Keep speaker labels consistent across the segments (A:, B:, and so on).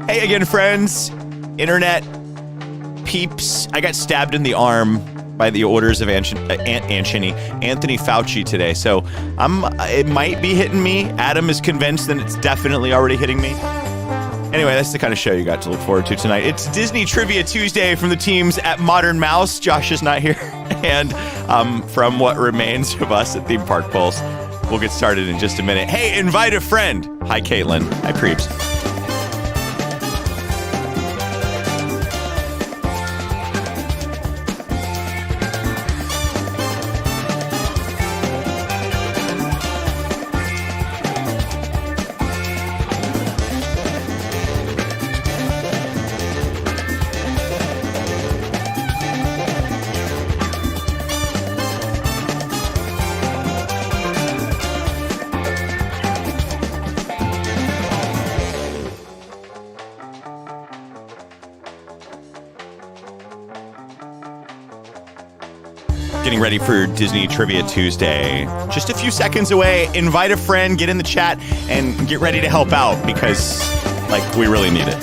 A: Hey again, friends, internet peeps. I got stabbed in the arm by the orders of Anthony Fauci today, so it might be hitting me. Adam is convinced that it's definitely already hitting me. Anyway, that's the kind of show you got to look forward to tonight. It's Disney Trivia Tuesday from the teams at Modern Mouse. Josh is not here. And from what remains of us at Theme Park Pulse, we'll get started in just a minute. Hey, invite a friend. Hi, Caitlin. Hi, Creeps. Getting ready for Disney Trivia Tuesday. Just a few seconds away. Invite a friend, get in the chat, and get ready to help out because, we really need it.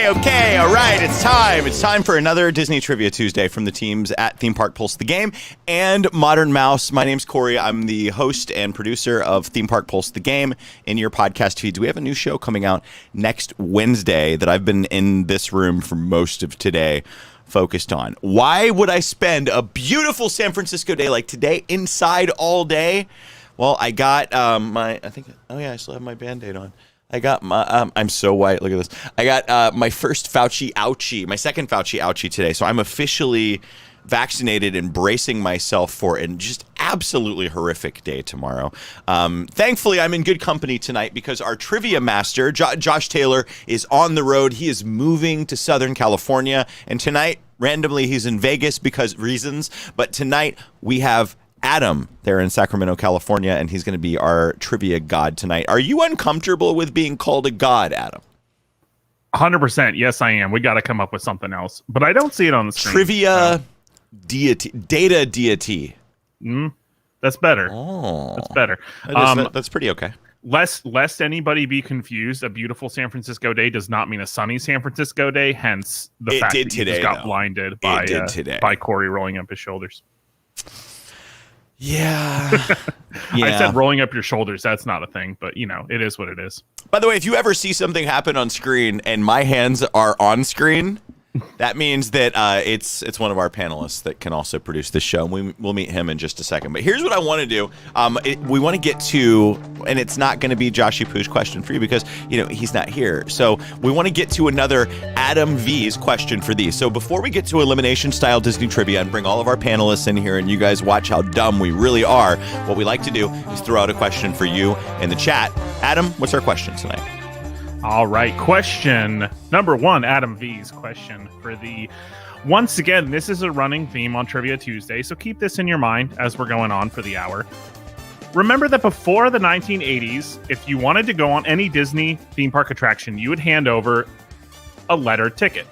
A: Okay. All right, it's time. It's time for another Disney Trivia Tuesday from the teams at Theme Park Pulse the Game and Modern Mouse. My name's Corey. I'm the host and producer of Theme Park Pulse the Game in your podcast feeds. We have a new show coming out next Wednesday that I've been in this room for most of today focused on. Why would I spend a beautiful San Francisco day like today inside all day? Well, I got I still have my Band-Aid on. I got my, I'm so white, look at this. I got my first my second Fauci ouchie today. So I'm officially vaccinated and bracing myself for a just absolutely horrific day tomorrow. Thankfully, I'm in good company tonight because our trivia master, Josh Taylor, is on the road. He is moving to Southern California. And tonight, randomly, he's in Vegas because reasons. But tonight, we have Adam there in Sacramento, California, and he's going to be our trivia god tonight. Are you uncomfortable with being called a god, Adam?
B: 100%. Yes, I am. We got to come up with something else, but I don't see it on the screen.
A: Trivia deity, data deity.
B: That's better.
A: Oh,
B: that's better.
A: That's pretty okay.
B: Lest anybody be confused, a beautiful San Francisco day does not mean a sunny San Francisco day. Hence the fact that you just got blinded by Corey rolling up his shoulders.
A: Yeah.
B: I said rolling up your shoulders. That's not a thing, but it is what it is.
A: By the way, if you ever see something happen on screen and my hands are on screen, that means that it's one of our panelists that can also produce this show. And we'll meet him in just a second. But here's what I want to do. We want to get to, and it's not going to be Joshy Poo's question for you because, he's not here. So we want to get to another Adam V's question for these. So before we get to elimination-style Disney trivia and bring all of our panelists in here and you guys watch how dumb we really are, what we like to do is throw out a question for you in the chat. Adam, what's our question tonight?
B: All right, question number 1, Adam V's question for the... Once again, this is a running theme on Trivia Tuesday, so keep this in your mind as we're going on for the hour. Remember that before the 1980s, if you wanted to go on any Disney theme park attraction, you would hand over a letter ticket,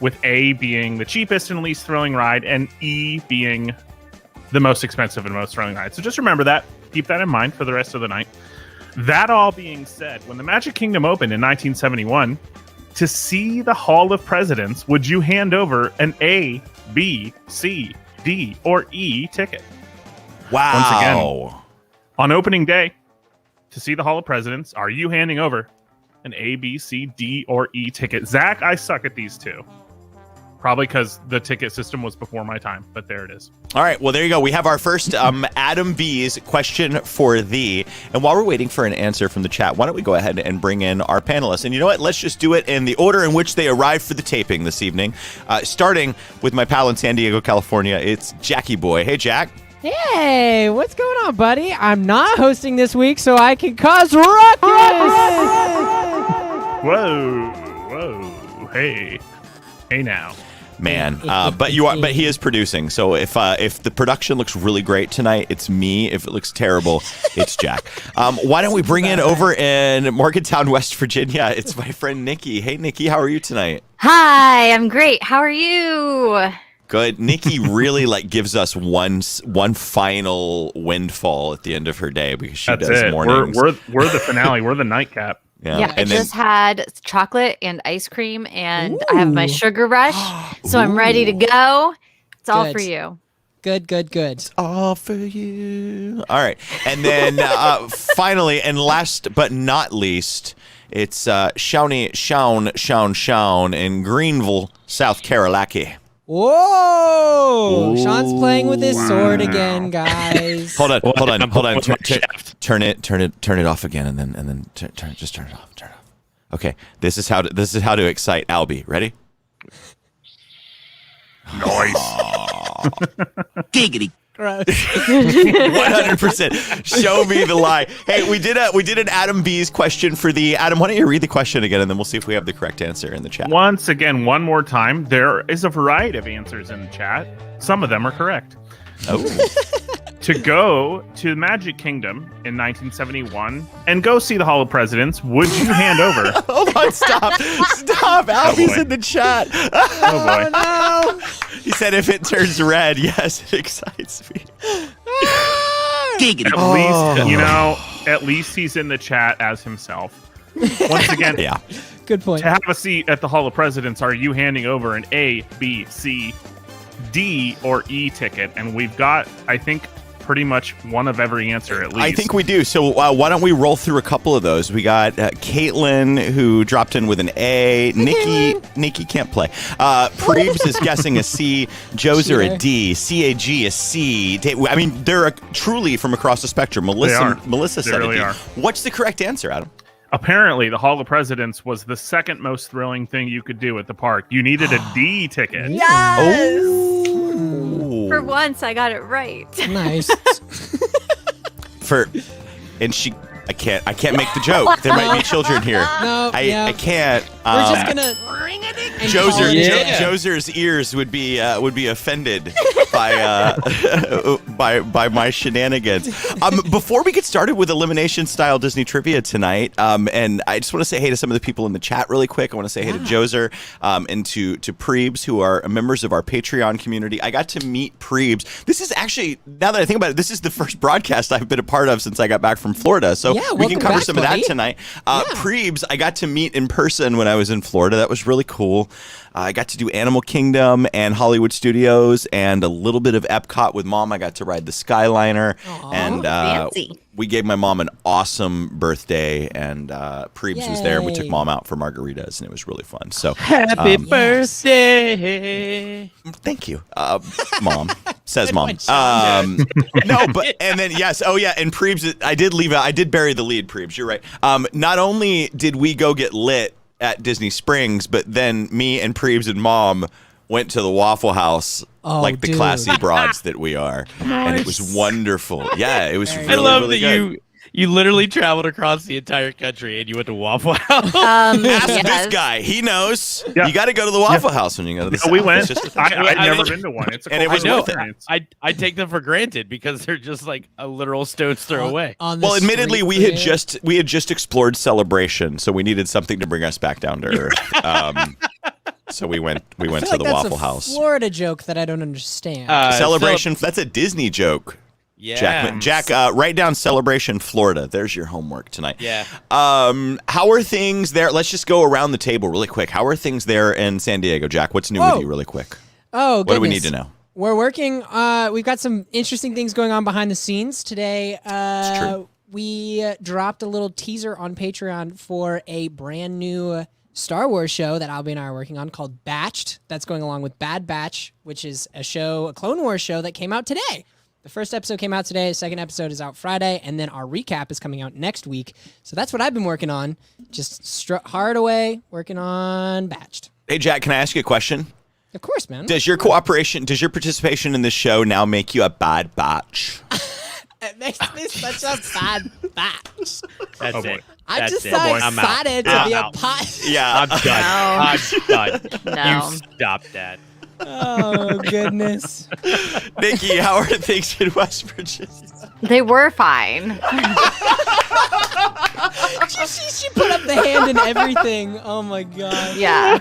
B: with A being the cheapest and least thrilling ride, and E being the most expensive and most thrilling ride. So just remember that. Keep that in mind for the rest of the night. That all being said, when the Magic Kingdom opened in 1971, to see the Hall of Presidents, would you hand over an A, B, C, D, or E ticket?
A: Wow.
B: Once again, on opening day, to see the Hall of Presidents, are you handing over an A, B, C, D, or E ticket? Zach, I suck at these two. Probably because the ticket system was before my time, but there it is.
A: All right, well, there you go. We have our first Adam V's question for thee. And while we're waiting for an answer from the chat, why don't we go ahead and bring in our panelists? And you know what? Let's just do it in the order in which they arrived for the taping this evening. Starting with my pal in San Diego, California, it's Jackie Boy. Hey, Jack.
C: Hey, what's going on, buddy? I'm not hosting this week, so I can cause ruckus!
B: Whoa, hey. Hey now.
A: Man, but he is producing. So if the production looks really great tonight, it's me. If it looks terrible, it's Jack. Why don't we bring in over in Morgantown, West Virginia? It's my friend Nikki. Hey, Nikki, how are you tonight?
D: Hi, I'm great. How are you?
A: Good. Nikki really gives us one final windfall at the end of her day because she
B: That's
A: does
B: it.
A: mornings.
B: We're the finale. We're the nightcap.
D: Yeah, I
A: and
D: just had chocolate and ice cream, and I have my
C: Ooh.
D: sugar rush, so I'm ready to go. It's all
C: Good.
D: for you.
C: Good.
A: All for you. All right. And then finally, and last but not least, it's Shawnee Shawn in Greenville, South Carolina.
C: Whoa! Sean's playing with his sword again, guys.
A: Hold on.
B: Shaft.
A: Turn it off again, and then just turn it off. Okay. This is how to excite Albie. Ready?
B: Nice.
E: Giggity.
C: Gross.
A: 100%. Show me the lie. Hey, we did an Adam B's question for the Adam. Why don't you read the question again, and then we'll see if we have the correct answer in the chat.
B: Once again, one more time, there is a variety of answers in the chat. Some of them are correct.
A: Oh.
B: To go to the Magic Kingdom in 1971 and go see the Hall of Presidents, would you hand over?
A: Hold on, stop. Albie's
B: boy.
A: in the chat.
B: Oh boy.
C: No.
A: He said if it turns red, yes, it excites me.
E: Giggity.
B: At least, at least he's in the chat as himself. Once again,
A: Yeah.
C: Good point.
B: to have a seat at the Hall of Presidents, are you handing over an A, B, C, D, or E ticket? And we've got, I think, pretty much one of every answer at least.
A: I think we do. So why don't we roll through a couple of those? We got Caitlin, who dropped in with an A. Nikki can't play. Prebes is guessing a C. Joser a D. CAG a C. I mean, they're truly from across the spectrum. Melissa
B: They
A: said
B: really
A: a D.
B: are.
A: What's the correct answer, Adam?
B: Apparently, the Hall of Presidents was the second most thrilling thing you could do at the park. You needed a D ticket.
D: Yes!
A: Oh.
D: For once, I got it right.
C: Nice.
A: I can't make the joke. There might be children here.
C: No,
A: I can't.
C: We're just gonna and call it a day.
A: Joser's ears would be offended by my shenanigans. Before we get started with elimination-style Disney trivia tonight, and I just want to say hey to some of the people in the chat really quick. I want to say hey to Joser and to Prebes, who are members of our Patreon community. I got to meet Prebes. This is actually, now that I think about it, this is the first broadcast I've been a part of since I got back from Florida. So
C: Yeah,
A: we can
C: welcome
A: cover
C: back,
A: some of
C: buddy.
A: that tonight. Prebes, I got to meet in person when I was in Florida. That was really cool. I got to do Animal Kingdom and Hollywood Studios and a little bit of Epcot with Mom. I got to ride the Skyliner.
C: Aw.
A: And
D: Fancy.
A: we gave my mom an awesome birthday, and Prebes was there. We took
C: Yay.
A: Mom out for margaritas, and it was really fun. So
F: Happy
A: Um,
F: birthday.
A: thank you, Mom. Says Mom.
C: one, Sean.
A: No, but and then yes, oh yeah, and Prebes. I did bury the lead, Prebes. You're right. Not only did we go get lit at Disney Springs, but then me and Prebes and Mom went to the Waffle House
C: Oh,
A: like the
C: dude.
A: classy broads that we are, and it was wonderful. Yeah, it was
C: Very
A: really,
F: I love
A: really
F: that
A: good.
F: you literally traveled across the entire country and you went to Waffle House.
A: Ask
D: Yes.
A: this guy. He knows.
B: Yeah.
A: You got to go to the Waffle House when you go to the South.
B: We went.
A: It's just a thing.
B: I'd
F: I
B: never
F: mean-
B: been to one. It's a
A: And it was
B: cultural
A: worth it.
B: experience.
F: I take them for granted because they're just like a literal stone's throw away.
C: On the
A: Well, admittedly,
C: street
A: we had just explored Celebration, so we needed something to bring us back down to earth. So we went
C: I feel
A: to
C: like
A: the
C: that's
A: Waffle
C: a
A: House.
C: Florida joke that I don't understand.
A: Celebration. That's a Disney joke.
F: Yeah.
A: Jack, write down Celebration Florida. There's your homework tonight.
F: Yeah.
A: How are things there? Let's just go around the table really quick. How are things there in San Diego, Jack? What's new with
C: Oh.
A: you, really quick?
C: Oh,
A: What do we need
C: goodness.
A: to know?
C: We're working. We've got some interesting things going on behind the scenes today.
A: It's true.
C: We dropped a little teaser on Patreon for a brand new Star Wars show that Albie and I are working on called Batched. That's going along with Bad Batch, which is a Clone Wars show that came out today. The first episode came out today. The second episode is out Friday, and then our recap is coming out next week. So that's what I've been working on. Just hard away working on Batched.
A: Hey, Jack, can I ask you a question?
C: Of course, man.
A: Does your participation in this show now make you a bad batch?
C: It makes me such a sad batch.
F: That's
B: Oh, boy.
F: it.
C: I'm
F: That's
C: just
F: it.
C: so
F: I'm out.
C: excited to
F: I'm
C: be a
F: out.
C: pot.
A: Yeah.
F: I'm done. I'm done.
D: No.
F: You stop that.
C: Oh goodness.
A: Nikki, how are things in West Virginia?
D: They were fine.
C: She put up the hand and everything. Oh my god.
D: Yeah.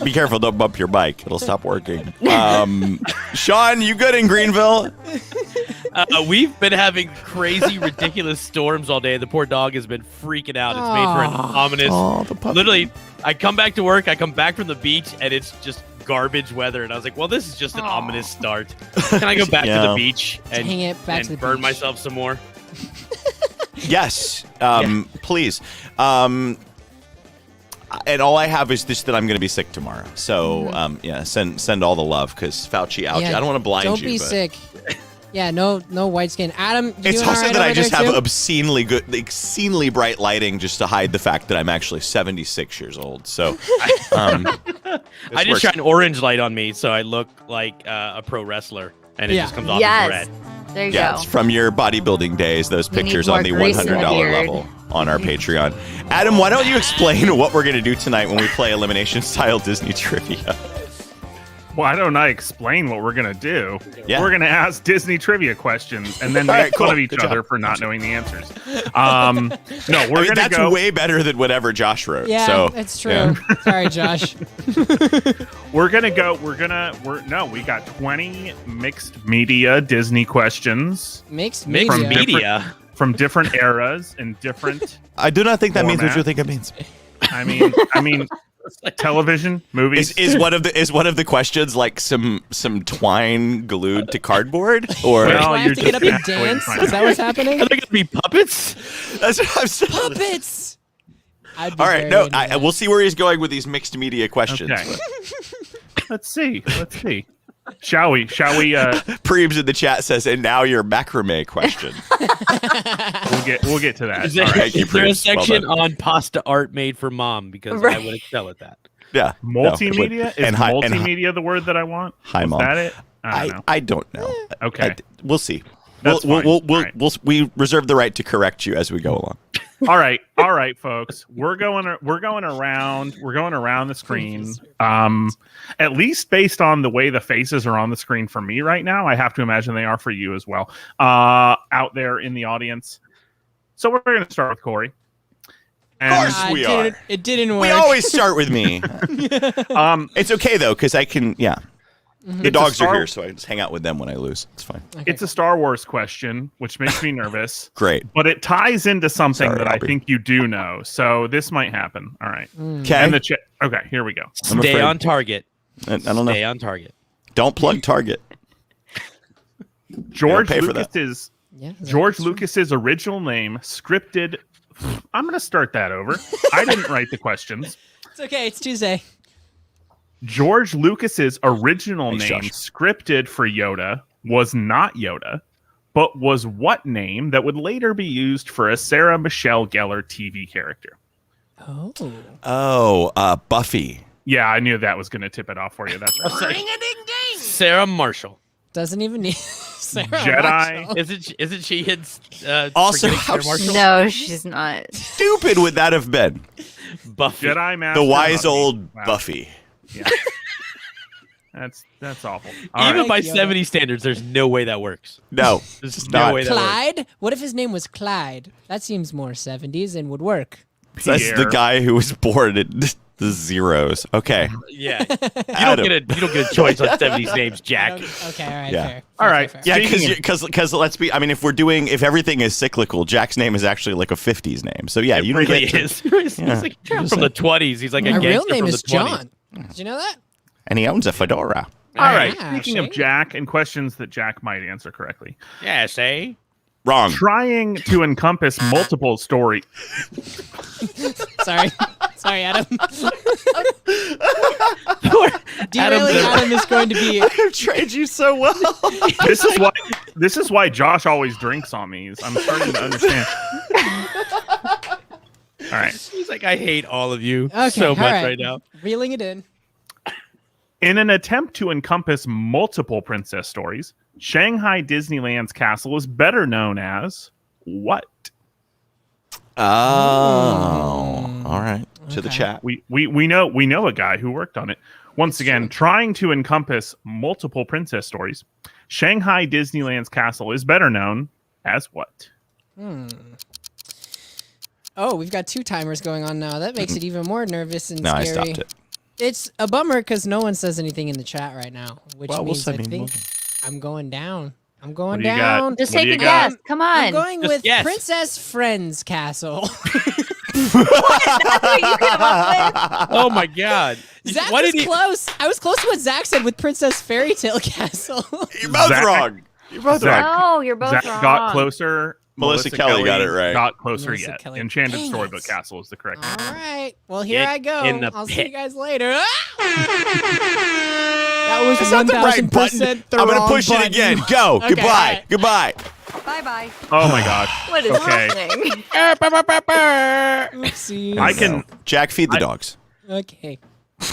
A: Be careful, don't bump your bike. It'll stop working. Sean, you good in Greenville?
F: We've been having crazy, ridiculous storms all day. The poor dog has been freaking out. It's made for an ominous. Literally, I come back to work. I come back from the beach, and it's just garbage weather. And I was like, "Well, this is just an ominous start. Can I go back to the beach and
C: Hang it back to the
F: burn
C: beach.
F: myself some more?"
A: Yes, please. And all I have is this: that I'm going to be sick tomorrow. So, yeah, send all the love because Fauci out.
C: Yeah,
A: I don't want to blind
C: don't
A: you.
C: be
A: but
C: sick. Yeah, no white skin. Adam, you
A: It's
C: doing
A: also
C: all right
A: that I
C: over
A: just
C: there,
A: have
C: too?
A: obscenely bright lighting just to hide the fact that I'm actually 76 years old. So,
F: I just
A: works.
F: shine orange light on me, so I look like a pro wrestler, and it
C: Yeah.
F: just comes off as
D: Yes.
F: red.
D: There you
A: yeah,
D: go.
A: it's from your bodybuilding days. Those
D: We need
A: pictures
D: more
A: on the
D: grease in the
A: $100
D: beard.
A: level on our Patreon. Adam, why don't you explain what we're going to do tonight when we play elimination-style Disney trivia?
B: Why don't I explain what we're gonna do?
A: Yeah.
B: We're gonna ask Disney trivia questions and then
A: All
B: make
A: right,
B: fun
A: cool.
B: of each
A: Good
B: other
A: job.
B: for not knowing the answers. No, we're gonna
A: that's
B: go.
A: way better than whatever Josh wrote.
C: Yeah,
A: so,
C: it's true.
A: yeah.
C: Sorry, Josh.
B: We're gonna go. We got 20 mixed media Disney questions
C: Mixed
F: Mixed
C: media.
F: media.
B: from different eras and different.
A: I do not think that means what
B: Format.
A: you think it means.
B: I mean, television, movies.
A: Is one of the questions like some twine glued to cardboard or
B: Well,
C: Do I
B: you're
C: have to get
B: just
C: up and
B: halfway
C: dance?
B: fine.
C: Is that what's happening?
F: Are they gonna be puppets?
A: that's what I'm saying.
C: Puppets. I'd be
A: All right,
C: very
A: no,
C: into that.
A: we'll see where he's going with these mixed media questions.
B: Okay. Let's see. Shall we?
A: Preebs in the chat says, and now your macrame question.
B: We'll get to that.
F: Is there,
B: All right.
A: Thank you,
F: is there a
A: Bruce. Well
F: section
A: done.
F: on pasta art made for mom? Because
D: Right.
F: I would excel at that.
A: Yeah.
B: Multimedia?
A: No,
B: is
A: hi-
B: multimedia the word that I want?
A: Hi,
B: Is
A: Mom.
B: that it? I don't know.
A: I don't know.
B: Okay.
A: We'll see.
B: That's fine. All right.
A: We reserve the right to correct you as we go along.
B: All right, folks. We're going around the screen. At least based on the way the faces are on the screen for me right now, I have to imagine they are for you as well. Out there in the audience. So we're going to start with Corey.
A: Of course
C: Ah,
A: we
C: it
A: are.
C: It didn't work.
A: We always start with me. It's okay though, because I can. Yeah, the dogs are
B: Star-
A: here, so I just hang out with them when I lose. It's fine.
B: It's a Star Wars question, which makes me nervous.
A: Great.
B: But it ties into something
A: Sorry,
B: that I
A: Albie.
B: think you do know. So this might happen. All right.
A: Okay.
B: And the okay, here we go.
A: I'm
F: Stay
A: afraid.
F: on target.
A: I don't know.
F: Stay on target.
A: Don't plug Target.
B: George
A: pay for that.
B: Lucas's
C: Yeah,
B: George Lucas's original name scripted. I'm going to start that over. I didn't write the questions.
C: It's okay. It's Tuesday.
B: George Lucas's original
A: Thanks,
B: name
A: Josh.
B: scripted for Yoda was not Yoda, but was what name that would later be used for a Sarah Michelle Gellar TV character?
C: Oh.
A: Oh, Buffy.
B: Yeah, I knew that was going to tip it off for you. That's right.
F: Sarah Marshall.
C: Doesn't even need Sarah
B: Jedi.
C: Marshall.
F: Isn't she his
A: Also,
F: forgetting
A: how
F: Sarah Marshall?
D: No, she's not.
A: Stupid would that have been?
F: Buffy.
B: Jedi Master
A: The wise
B: Buffy.
A: old
B: Wow.
A: Buffy.
B: Yeah. That's awful. All
F: Even
B: right.
F: by
C: Yoda.
F: 70 standards, there's no way that works.
A: No,
F: There's just
A: not.
F: no way that works.
C: Clyde? What if his name was Clyde? That seems more 70s and would work.
A: That's the
B: Pierre.
A: guy who was born at the zeros. Okay.
F: Yeah. You
A: Adam.
F: don't get a choice on 70s names, Jack.
C: Okay, all right,
A: Yeah.
C: fair.
B: All right.
C: Fair.
A: Yeah,
B: Speaking
A: because let's be. I mean, if everything is cyclical, Jack's name is actually like a '50s name. So yeah,
F: It
A: you don't
F: really
A: get to-
F: is. He's
A: Yeah.
F: like from the 20s. He's like a
C: My real
F: gangster
C: name
F: from
C: is
F: the 20s.
C: John. Did you know that?
A: and he owns a fedora.
B: All right.
C: Yeah,
B: Speaking
C: Shane.
B: of Jack and questions that Jack might answer correctly,
F: Yeah, say.
A: Wrong.
B: trying to encompass multiple story.
C: Sorry. Sorry, Adam.
F: Adam's
C: Derailing
F: a-
C: Adam is going to be.
A: I've trained you so well.
B: This is why Josh always drinks on these. I'm starting to understand. All right.
F: He's like, I hate all of you
C: Okay,
F: so
C: all
F: much
C: right.
F: right now.
C: Reeling it in.
B: In an attempt to encompass multiple princess stories, Shanghai Disneyland's castle is better known as what?
A: Oh, all right. To the
C: Okay.
A: chat.
B: We know a guy who worked on it. Once again, trying to encompass multiple princess stories, Shanghai Disneyland's castle is better known as what?
C: Oh, we've got 2 timers going on now. That makes it even more nervous and
A: No, I
C: scary.
A: stopped it.
C: It's a bummer because no one says anything in the chat right now, which
A: Well, we'll
C: means
A: send
C: I
A: me
C: think
A: more.
C: I'm going down. I'm
B: What
C: going
B: do you got?
C: down.
D: Just
B: What do
D: take
B: you
D: a
B: got?
D: guess. Come
C: I'm
D: on.
C: going
F: Just
C: with
F: guess.
C: Princess Friend's castle.
D: That's what you came up
F: Oh my god.
C: Zach
F: Why
C: was
F: did he?
C: close. I was close to what Zach said with Princess Fairy Tale Castle.
A: You're both
B: Zach-
A: wrong. You're both
B: Zach-
A: wrong.
D: with. Oh, you're both
B: Zach
D: wrong.
B: got closer.
A: Melissa Kelly got it right.
B: Got closer
C: Melissa
B: yet.
C: Kelly.
B: Enchanted
C: Dang
B: Storybook
C: it.
B: Castle is the correct
C: All
B: answer.
C: right. Well, here
F: Get
C: I go.
F: in the
C: I'll see
F: pit.
C: you guys later. That was
A: It's not the right
C: 1000%
A: button.
C: the
A: I'm going to
C: wrong
A: push
C: button.
A: it again. Go.
C: Okay,
A: Goodbye.
C: all right.
A: Goodbye.
D: Bye-bye.
B: Oh my gosh.
D: What is
B: Okay.
D: happening?
C: Oopsies.
B: I can.
A: Jack, feed the dogs.
C: Okay.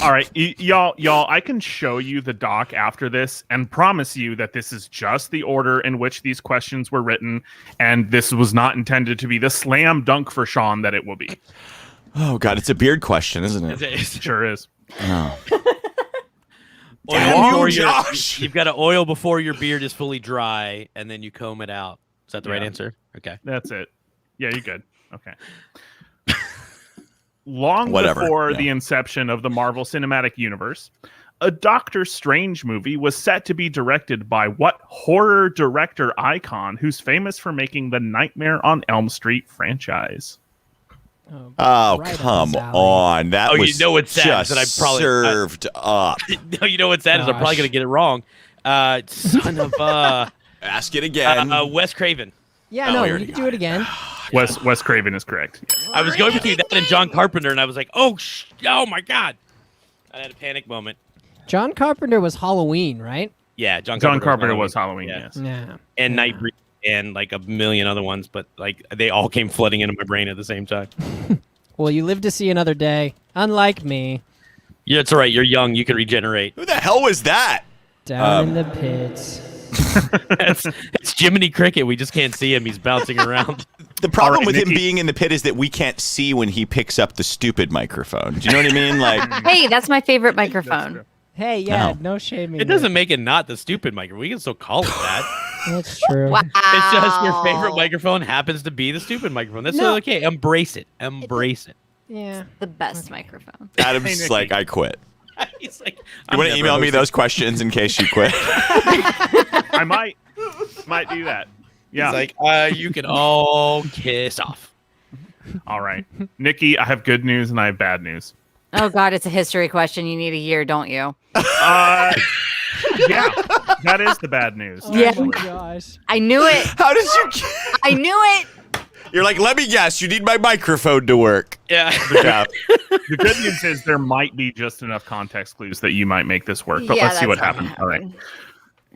B: All right, y'all. I can show you the doc after this, and promise you that this is just the order in which these questions were written, and this was not intended to be the slam dunk for Sean that it will be.
A: Oh, God. It's a beard question, isn't it?
B: It sure is.
A: Oh.
F: Oil
A: Damn you,
F: before
A: Josh.
F: You've got to oil before your beard is fully dry, and then you comb it out. Is that the right
B: Yeah.
F: answer? Okay.
B: That's it. Yeah, you're good. Okay. Long
A: Whatever,
B: before
A: yeah.
B: the inception of the Marvel Cinematic Universe, a Doctor Strange movie was set to be directed by what horror director icon who's famous for making the Nightmare on Elm Street franchise?
A: Oh,
C: Right up
A: come
C: his alley.
A: on. That
F: Oh, you
A: was
F: know what's sad
A: just
F: is that I probably-
A: served up.
F: No, you know what's sad is I'm probably
C: Gosh.
F: gonna get it wrong. Son of
A: Ask it again.
F: Wes Craven.
C: Yeah,
A: Oh,
C: no,
A: we
C: you
A: already
C: can
A: got
C: do it again.
B: Wes Craven is correct. Yes.
F: I was going between that and John Carpenter, and I was like, oh my god! I had a panic moment.
C: John Carpenter was Halloween, right?
F: Yeah, John
B: John
F: Carpenter
B: Carpenter
F: Halloween.
B: was Halloween,
F: Yeah.
B: yes.
C: Yeah.
F: And Nightbreed and like a million other ones, but like they all came flooding into my brain at the same time.
C: Well, you live to see another day, unlike me.
F: Yeah, it's all right. You're young. You can regenerate.
A: Who the hell was that?
C: Down in the pits.
F: It's Jiminy Cricket. We just can't see him. He's bouncing around.
A: The problem
B: All right,
A: with him
B: Nikki.
A: being in the pit is that we can't see when he picks up the stupid microphone. Do you know what I mean? Like,
D: Hey, that's my favorite
B: That's
D: microphone.
B: true.
C: Hey, yeah,
A: No.
C: no shaming.
F: It doesn't make it not the stupid microphone. We can still call it that.
C: That's true.
D: Wow.
F: It's just your favorite microphone happens to be the stupid microphone. That's
C: No.
F: okay. Embrace it. Embrace it.
C: Yeah.
D: The best microphone.
B: Hey,
A: Adam's
B: Nikki.
A: like, I quit.
F: He's like,
A: You want to email me those questions in case you quit?
B: I might do that. Yeah.
F: He's like, you can all kiss off.
B: All right. Nikki, I have good news and I have bad news.
D: Oh God, it's a history question. You need a year, don't you?
B: Yeah, that is the bad news.
C: Oh
D: Yeah.
C: my
B: actually.
C: gosh.
D: I knew it.
A: How did you?
D: I knew it.
A: You're like, let me guess. You need my microphone to work.
F: Yeah.
A: Yeah.
B: The good news is there might be just enough context clues that you might make this work, but
D: Yeah,
B: let's see what
D: that's not
B: happens.
D: gonna
B: All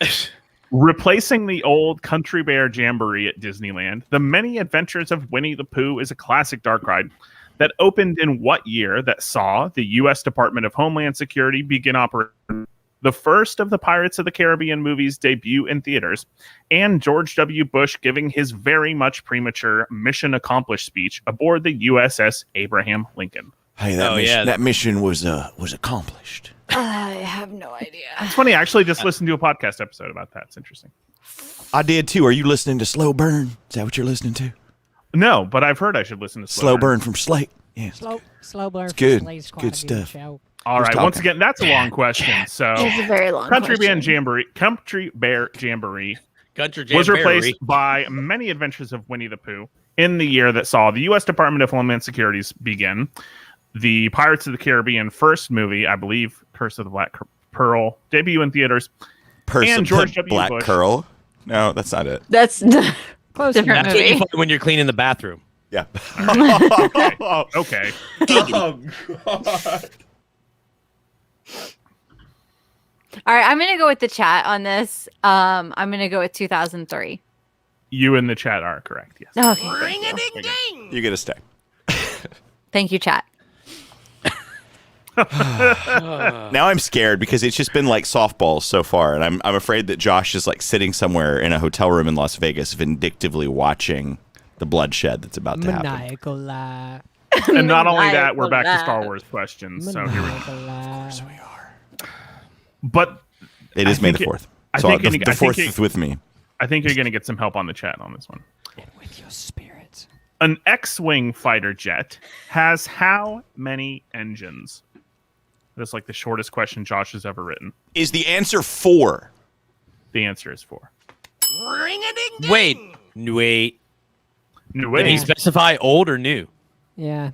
B: right. Replacing the old Country Bear Jamboree at Disneyland, The Many Adventures of Winnie the Pooh is a classic dark ride that opened in what year that saw the U.S. Department of Homeland Security begin operating the first of the Pirates of the Caribbean movies debut in theaters, and George W. Bush giving his very much premature mission accomplished speech aboard the USS Abraham Lincoln.
A: Hey, that mission was accomplished.
D: I have no idea.
B: It's funny, I actually just listened to a podcast episode about that. It's interesting.
A: I did too. Are you listening to Slow Burn? Is that what you're listening to?
B: No, but I've heard I should listen to
A: Slow Burn from Slate. Yeah.
C: Slow burn.
A: It's good.
C: Slade's
A: It's
C: quite
A: good
C: a
A: stuff.
C: show.
B: All
A: Who's
B: right,
A: talking?
B: once again, that's a long question. So,
D: It's a very long
B: Country
D: question.
B: Bear Jamboree
F: Country
B: was
F: Jam
B: replaced by Many Adventures of Winnie the Pooh in the year that saw the U.S. Department of Homeland Security's begin. The Pirates of the Caribbean first movie, I believe, Curse of the Black Pearl, debut in theaters. And George W.
A: Black
B: Bush.
A: Curl. No, that's not it.
D: That's
C: Close
D: different
F: That's what you
D: movie.
F: find when you're cleaning the bathroom.
A: Yeah.
B: Okay.
D: All right, I'm gonna go with the chat on this. I'm gonna go with 2003.
B: You in the chat are correct, yes.
D: Okay.
A: You get to stay.
D: Thank you, chat.
A: Now I'm scared because it's just been like softballs so far, and I'm afraid that Josh is like sitting somewhere in a hotel room in Las Vegas, vindictively watching the bloodshed that's about to happen.
C: Maniacal laugh.
B: And not only that, we're back to
D: Maniacal
B: Star
D: laugh.
B: Wars questions. So here we go.
C: Maniacal laugh.
A: We are.
B: But
A: It is
B: I
A: May the
B: think
A: 4th.
B: I
A: So
B: think
A: the
B: I think
A: 4th
B: it-
A: is with me.
B: I think you're going to get some help on the chat on this one.
C: With your spirit.
B: An X-wing fighter jet has how many engines? That's like the shortest question Josh has ever written.
A: Is the answer 4?
B: The answer is 4.
F: Wait.
B: No
F: Did he
B: way.
F: specify old or new?
C: Yeah.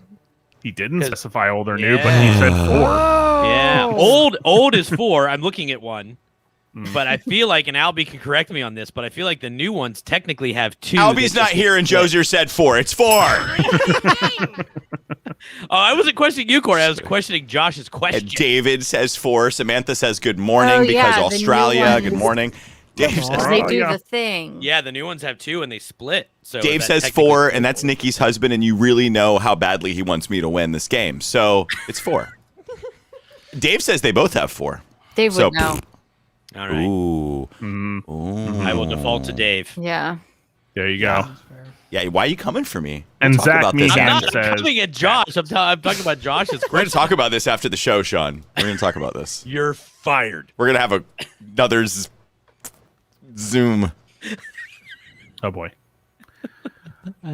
B: He didn't specify old or new, but he said 4.
F: Yeah. Old is 4. I'm looking at one.
B: Mm.
F: But I feel like, and Albie can correct me on this, but I feel like the new ones technically have 2.
A: Albie's
F: that
A: not
F: just-
A: here, and Joser said 4. It's 4.
F: Oh, I wasn't questioning you, Corey. I was questioning Josh's
A: And
F: question.
A: David says 4. Samantha says good morning
D: Oh,
A: because
D: yeah, the new
A: Australia.
D: ones.
A: Good morning. Dave says,
B: Oh,
D: They do
B: yeah.
D: the thing.
F: Yeah, the new ones have 2 and they split. So
A: Dave
F: that
A: says
F: technically-
A: 4, and that's Nikki's husband, and you really know how badly he wants me to win this game. So it's 4. Dave says they both have 4.
D: Dave
A: So,
D: would know.
F: All right.
A: Ooh.
F: I will default to Dave.
D: Yeah.
B: There you go.
A: Yeah, why are you coming for me?
B: And
A: We'll talk
B: Zach
A: about this
B: Meehan
F: I'm
A: after.
F: not
B: says-
F: coming at Josh. I'm talking about Josh's
A: We're going
F: question.
A: to talk about this after the show, Sean. We're going to talk about this.
F: You're fired.
A: We're going to have another Zoom.
B: Oh boy.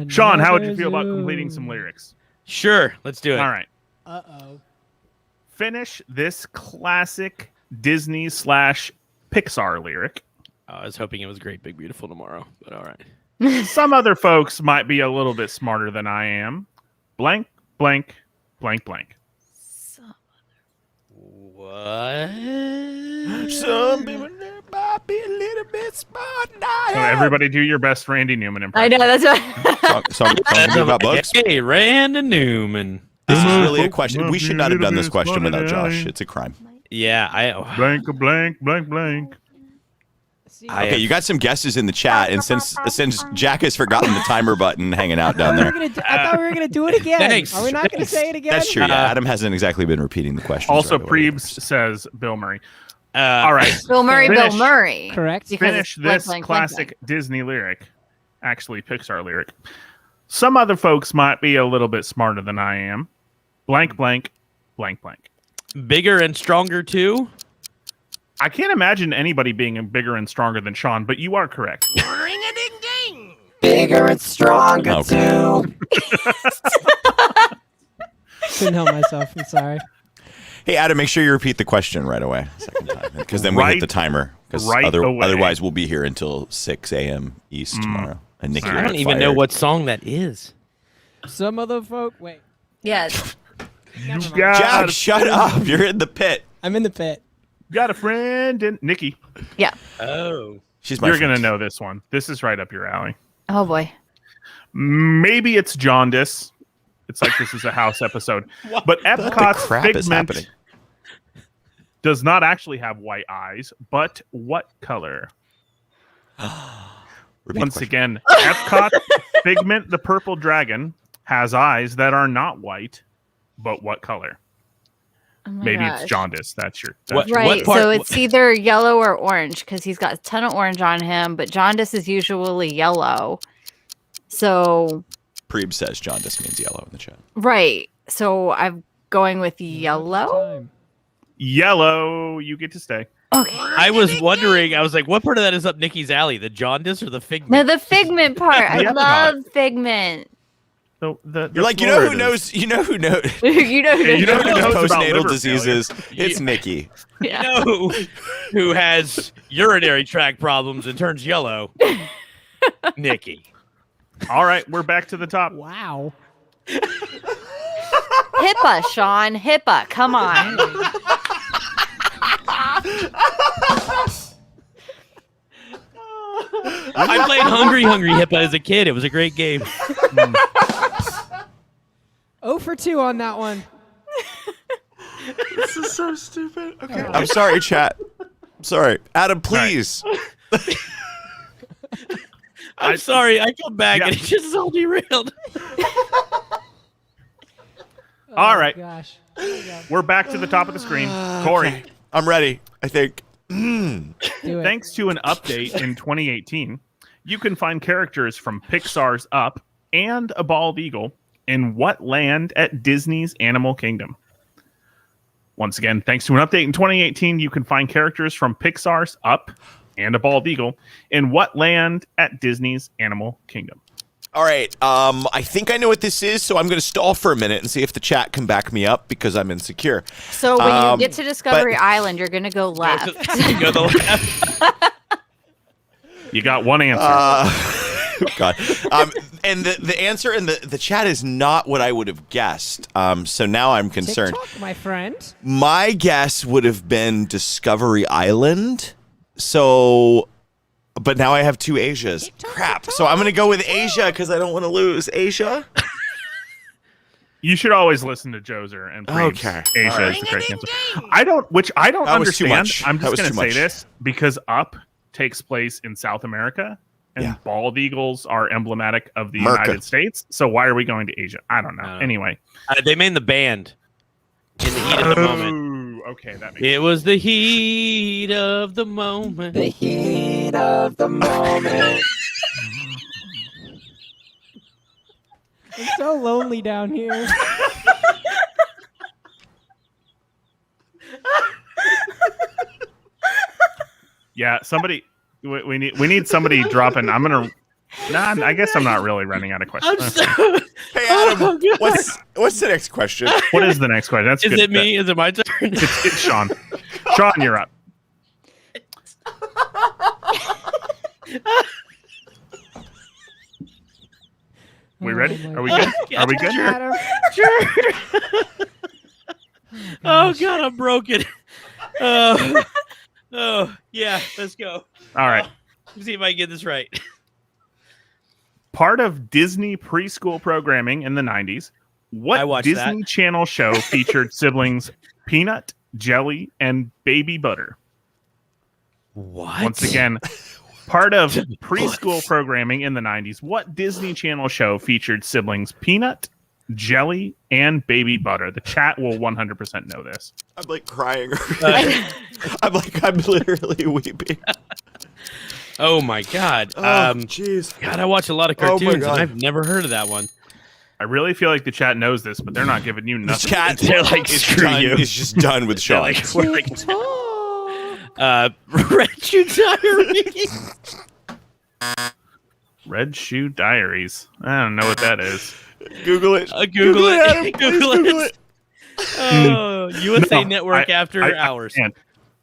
B: Sean, how would you feel about completing some lyrics?
F: Sure, let's do it.
B: All right.
C: Uh-oh.
B: Finish this classic Disney/Pixar lyric.
F: I was hoping it was Great Big Beautiful Tomorrow, but all right.
B: Some other folks might be a little bit smarter than I am. Blank, blank, blank, blank.
F: What?
A: Some people might be a little bit smart.
B: So everybody do your best Randy Newman
D: I
B: impression.
D: know, that's what.
A: Something about books.
F: Hey, Randy Newman.
A: This is really a question. We should not have done this question without Josh. It's a crime.
F: Yeah,
B: Blank, blank, blank, blank.
A: Okay, you got some guesses in the chat, and since Jack has forgotten the timer button hanging out down there,
C: I thought we were going to do it again.
F: Thanks.
C: Are we not going to say it again?
A: that's true. Yeah, Adam hasn't exactly been repeating the question.
B: Also, Prebes says Bill Murray.
F: all
B: All right.
D: Bill Murray,
B: Finish.
D: Bill Murray.
C: Correct.
D: Because
B: Finish
D: it's blank,
B: this
D: blank, blank,
B: classic Disney lyric. Actually, Pixar lyric. Some other folks might be a little bit smarter than I am. Blank, blank, blank, blank.
F: bigger and stronger too.
B: I can't imagine anybody being bigger and stronger than Sean, but you are correct.
C: Bigger and stronger
A: Okay.
C: too. Couldn't help myself. I'm sorry.
A: Hey, Adam, make sure you repeat the question right away, second time, because then we
B: Right-
A: hit the timer. Because
B: right away.
A: otherwise, we'll be here until 6 a.m. East tomorrow. And Nikki, will
F: I don't
A: get
F: even know
A: fired.
F: what song that is.
C: Some other folk. Wait,
D: Yeah.
B: You
A: Jack,
B: got,
A: shut up! You're in the pit.
C: I'm in the pit.
B: got a friend in Nikki.
D: Yeah.
F: Oh.
A: She's my
B: You're
A: friend.
B: going to know this one. This is right up your alley.
D: Oh boy.
B: Maybe it's jaundice. It's like this is a house episode. But Epcot's
A: crap is happening?
B: figment does not actually have white eyes, but what color?
A: Repeat
B: Once
A: the question.
B: again, Epcot's figment, the purple dragon, has eyes that are not white, but what color?
D: Oh my
B: Maybe
D: gosh.
B: it's jaundice. That's your.
F: What-
D: Right.
F: part-
D: So it's either yellow or orange because he's got a ton of orange on him, but jaundice is usually yellow. So,
A: Preeb says jaundice means yellow in the chat.
D: right. So I'm going with yellow.
B: Yellow. You get to stay.
D: Okay.
F: I was wondering. I was like, what part of that is up Nikki's alley? The jaundice or the figment?
D: No, the figment part. I
B: Yeah.
D: love figment.
B: The
A: You're like, you know who knows? You know who knows?
D: you know who
B: You know who knows about
A: Postnatal
B: liver
A: diseases. It's
F: Yeah.
A: Nikki.
D: Yeah.
F: You know who has urinary tract problems and turns yellow? Nikki.
B: All right, we're back to the top.
C: Wow.
D: HIPAA, Sean. HIPAA. Come on.
F: I played Hungry Hippa as a kid. It was a great game.
C: 0 for 2 on that one.
A: This is so stupid. Okay. I'm sorry, chat. I'm sorry. Adam, please.
F: I'm sorry. I come back
B: Yeah.
F: and it just all derailed.
B: All right.
C: Gosh.
B: We're back to the top of the screen. Corey.
A: Okay. I'm ready, I think.
C: Do it.
B: Thanks to an update in 2018, you can find characters from Pixar's Up and a bald eagle in what land at Disney's Animal Kingdom? Once again, thanks to an update in 2018, you can find characters from Pixar's Up and a bald eagle in what land at Disney's Animal Kingdom?
A: All right. I think I know what this is, so I'm going to stall for a minute and see if the chat can back me up because I'm insecure.
D: So when you get to Discovery Island, you're gonna go left.
F: Go the left.
B: You got one answer.
A: God. And the answer in the chat is not what I would have guessed. So now I'm concerned.
C: TikTok, my friend.
A: My guess would have been Discovery Island. So, but now I have two Asias. Crap. So I'm going to go with Asia because I don't want to lose. Asia?
B: You should always listen to Joser and Breeds.
A: Okay.
B: Asia is the correct answer. I don't
A: That was too
B: understand.
A: much.
B: I'm
A: That
B: just
A: was
B: going to
A: too
B: say
A: much.
B: this because Up takes place in South America and
A: Yeah.
B: bald eagles are emblematic of the
A: America.
B: United States. So why are we going to Asia? I don't know. Anyway.
F: They made the band in the heat of the moment.
B: Ooh, okay, that makes
F: It was the heat of the moment.
C: The heat of the moment. It's so lonely down here.
B: Yeah, somebody. We need somebody dropping. I'm gonna. Nah, I guess I'm not really running out of questions.
A: Hey, Adam, what's the next question?
B: What is the next question? That's
F: Is
B: good.
F: it me? Is it my turn?
B: It's Sean. Sean, you're up. We ready?
C: my
B: Are we
C: God.
B: good? Are we good?
C: Adam.
F: Oh God, I'm broken. Oh yeah, let's go.
B: All right.
F: Let's see if I can get this right.
B: Part of Disney preschool programming in the 90s,
F: I
B: what
F: watched
B: Disney
F: that.
B: Channel show featured siblings Peanut, Jelly, and Baby Butter?
F: What?
B: Once again, part of preschool programming in the 90s, what Disney Channel show featured siblings Peanut, Jelly, and Baby Butter? The chat will 100% know this.
A: I'm like crying. I'm literally weeping.
F: Oh my God.
A: Oh, jeez.
F: God, I watch a lot of
A: Oh, my
F: cartoons and
A: God.
F: I've never heard of that one.
B: I really feel like the chat knows this, but they're not giving you
A: The
B: nothing.
A: chat
F: They're like,
A: is
F: screw
A: done.
F: you.
A: It's just done with Sean.
F: We're like, Red Shoe Diary.
B: Red Shoe Diaries. I don't know what that is.
A: Google it.
F: Google it.
A: Adam. Please
F: Google it. Oh, USA
B: No,
F: Network after
B: I
F: hours.
B: can't.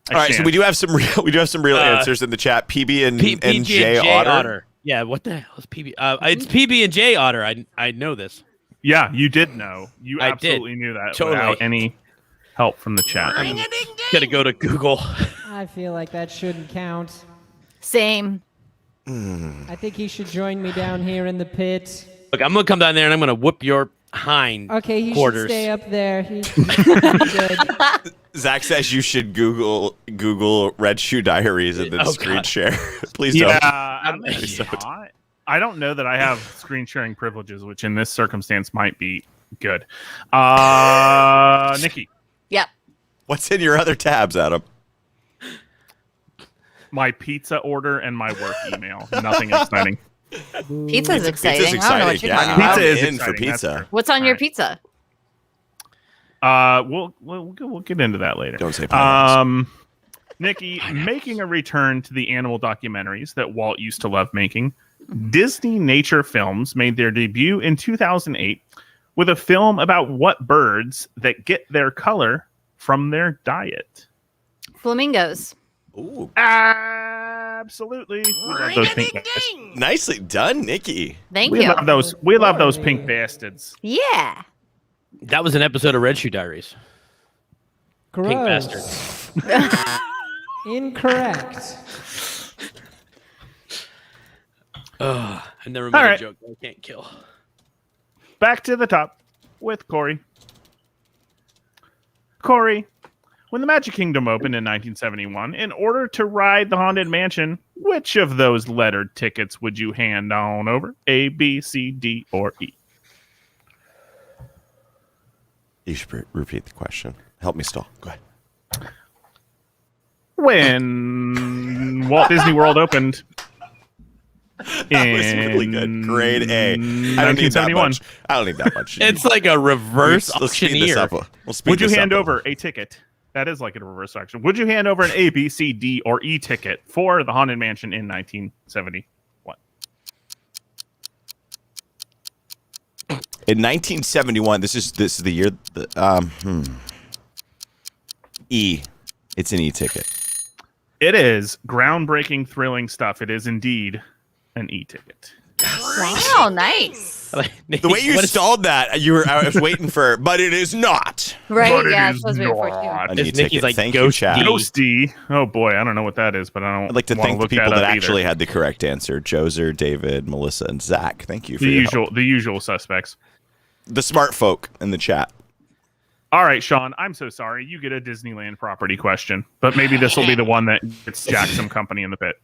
A: All right, so we do have some real answers in the chat. PB and J Otter.
F: Yeah, what the hell is PB? It's PB and J Otter. I know this.
B: Yeah, you did know. You
F: I did.
B: absolutely knew that
F: Totally.
B: without any help from the chat.
F: I'm gonna go to Google.
C: I feel like that shouldn't count.
D: Same.
C: I think he should join me down here in the pit.
F: Look, I'm gonna come down there and I'm gonna whoop your hind
C: Okay, he
F: quarters.
C: should stay up there. He's good.
A: Zach says you should Google Red Shoe Diaries and then
F: Oh,
A: screen
F: God.
A: share. Please
B: Yeah,
A: don't.
B: I don't know that I have screen sharing privileges, which in this circumstance might be good. Nikki,
D: Yep.
A: What's in your other tabs, Adam?
B: my pizza order and my work email. Nothing exciting.
D: Pizza's exciting.
A: Pizza's
D: I don't know what
A: exciting.
D: you're
A: Yeah,
D: talking about.
B: Pizza is
A: I'm in
B: exciting,
A: for
B: that's
A: pizza.
B: true.
D: What's on your
B: Alright.
D: pizza?
B: We'll get into that later.
A: Don't say pineapples.
B: Nikki, making a return to the animal documentaries that Walt used to love making, Disney Nature Films made their debut in 2008 with a film about what birds that get their color from their diet.
D: Flamingos.
A: Ooh,
B: Absolutely. We love those pink bastards.
A: nicely done, Nikki.
D: Thank
B: We
D: you.
B: love those. We love those pink bastards.
D: Yeah.
F: That was an episode of Red Shoe Diaries.
C: Gross.
F: Pink bastard.
C: Incorrect.
F: I never made
B: All
F: a
B: right.
F: joke that I can't kill.
B: Back to the top with Corey. Corey, when the Magic Kingdom opened in 1971, in order to ride the Haunted Mansion, which of those lettered tickets would you hand on over? A, B, C, D, or E?
A: You should repeat the question. Help me stall. Go ahead.
B: When Walt Disney World opened
A: That was really good. Grade A. I don't need that
B: 1971.
A: much. I don't need that much.
F: It's like a reverse
A: Let's speed this
F: auctioneer.
A: up. We'll speed
B: Would you
A: this
B: hand
A: up
B: over a ticket? That is like a reverse auction. Would you hand over an A, B, C, D, or E ticket for the Haunted Mansion in 1971?
A: In 1971, this is the year. E. It's an E ticket.
B: It is groundbreaking, thrilling stuff. It is indeed an E ticket.
D: Wow, nice.
A: The way you stalled that, I was waiting for, but it is not.
D: Right?
B: But it
D: Yeah,
B: is
D: that's what I was waiting for
B: not.
A: An
F: Is
A: E
F: Nikki's
A: ticket.
F: like
A: Thank you,
F: ghost
A: chat.
F: D?
B: Ghosty. Oh boy, I don't know what that is, but I don't.
A: I'd like to
B: wanna
A: thank the
B: look
A: people that
B: up
A: actually
B: either.
A: had the correct answer: Joser, David, Melissa, and Zach. Thank you for
B: the
A: your
B: usual,
A: help.
B: the usual suspects.
A: The smart folk in the chat.
B: All right, Sean, I'm so sorry. You get a Disneyland property question, but maybe this will be the one that gets Jack some company in the pit.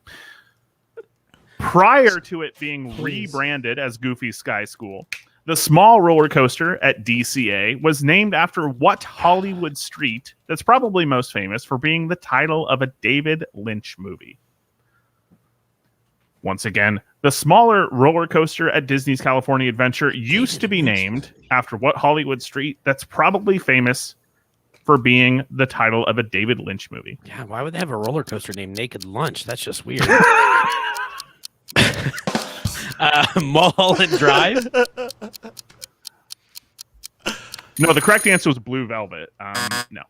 B: Prior to it being rebranded as Goofy Sky School, the small roller coaster at DCA was named after what Hollywood street that's probably most famous for being the title of a David Lynch movie? Once again, the smaller roller coaster at Disney's California Adventure used to be named after what Hollywood street that's probably famous for being the title of a David Lynch movie?
F: Yeah, why would they have a roller coaster named Naked Lunch? That's just weird. Mulholland Drive.
B: No, the correct answer was Blue Velvet. No.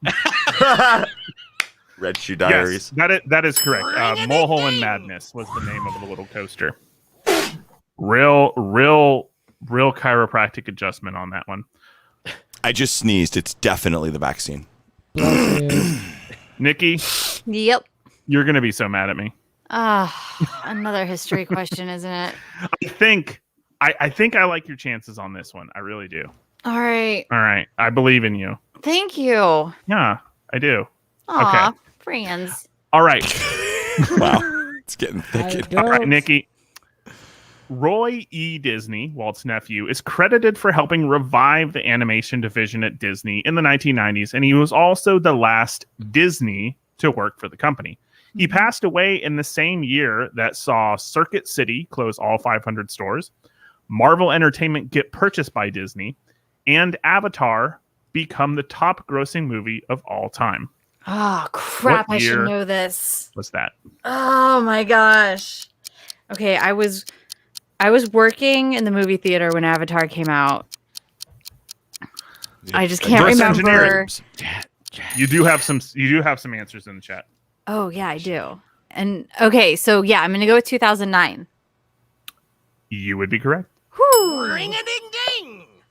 A: Red Shoe Diaries.
B: Yes, that is correct. Mulholland Madness was the name of the little coaster. Real chiropractic adjustment on that one.
A: I just sneezed. It's definitely the vaccine.
B: Nikki,
D: Yep.
B: you're gonna be so mad at me.
D: Another history question, isn't it?
B: I think I like your chances on this one. I really do.
D: All right.
B: All right, I believe in you.
D: Thank you.
B: Yeah, I do.
D: Aw, friends.
B: All right.
A: Wow. It's getting thick.
B: All right, Nikki. Roy E. Disney, Walt's nephew, is credited for helping revive the animation division at Disney in the 1990s, and he was also the last Disney to work for the company. He passed away in the same year that saw Circuit City close all 500 stores, Marvel Entertainment get purchased by Disney, and Avatar become the top grossing movie of all time.
D: Oh, crap.
B: What
D: I should
B: year?
D: know this.
B: What's that?
D: Oh, my gosh. Okay, I was working in the movie theater when Avatar came out. I just can't
B: Reverse
D: remember.
B: engineering. You do have some answers in the chat.
D: Oh, yeah, I do. And okay, so yeah, I'm going to go with 2009.
B: You would be correct.
D: Whew.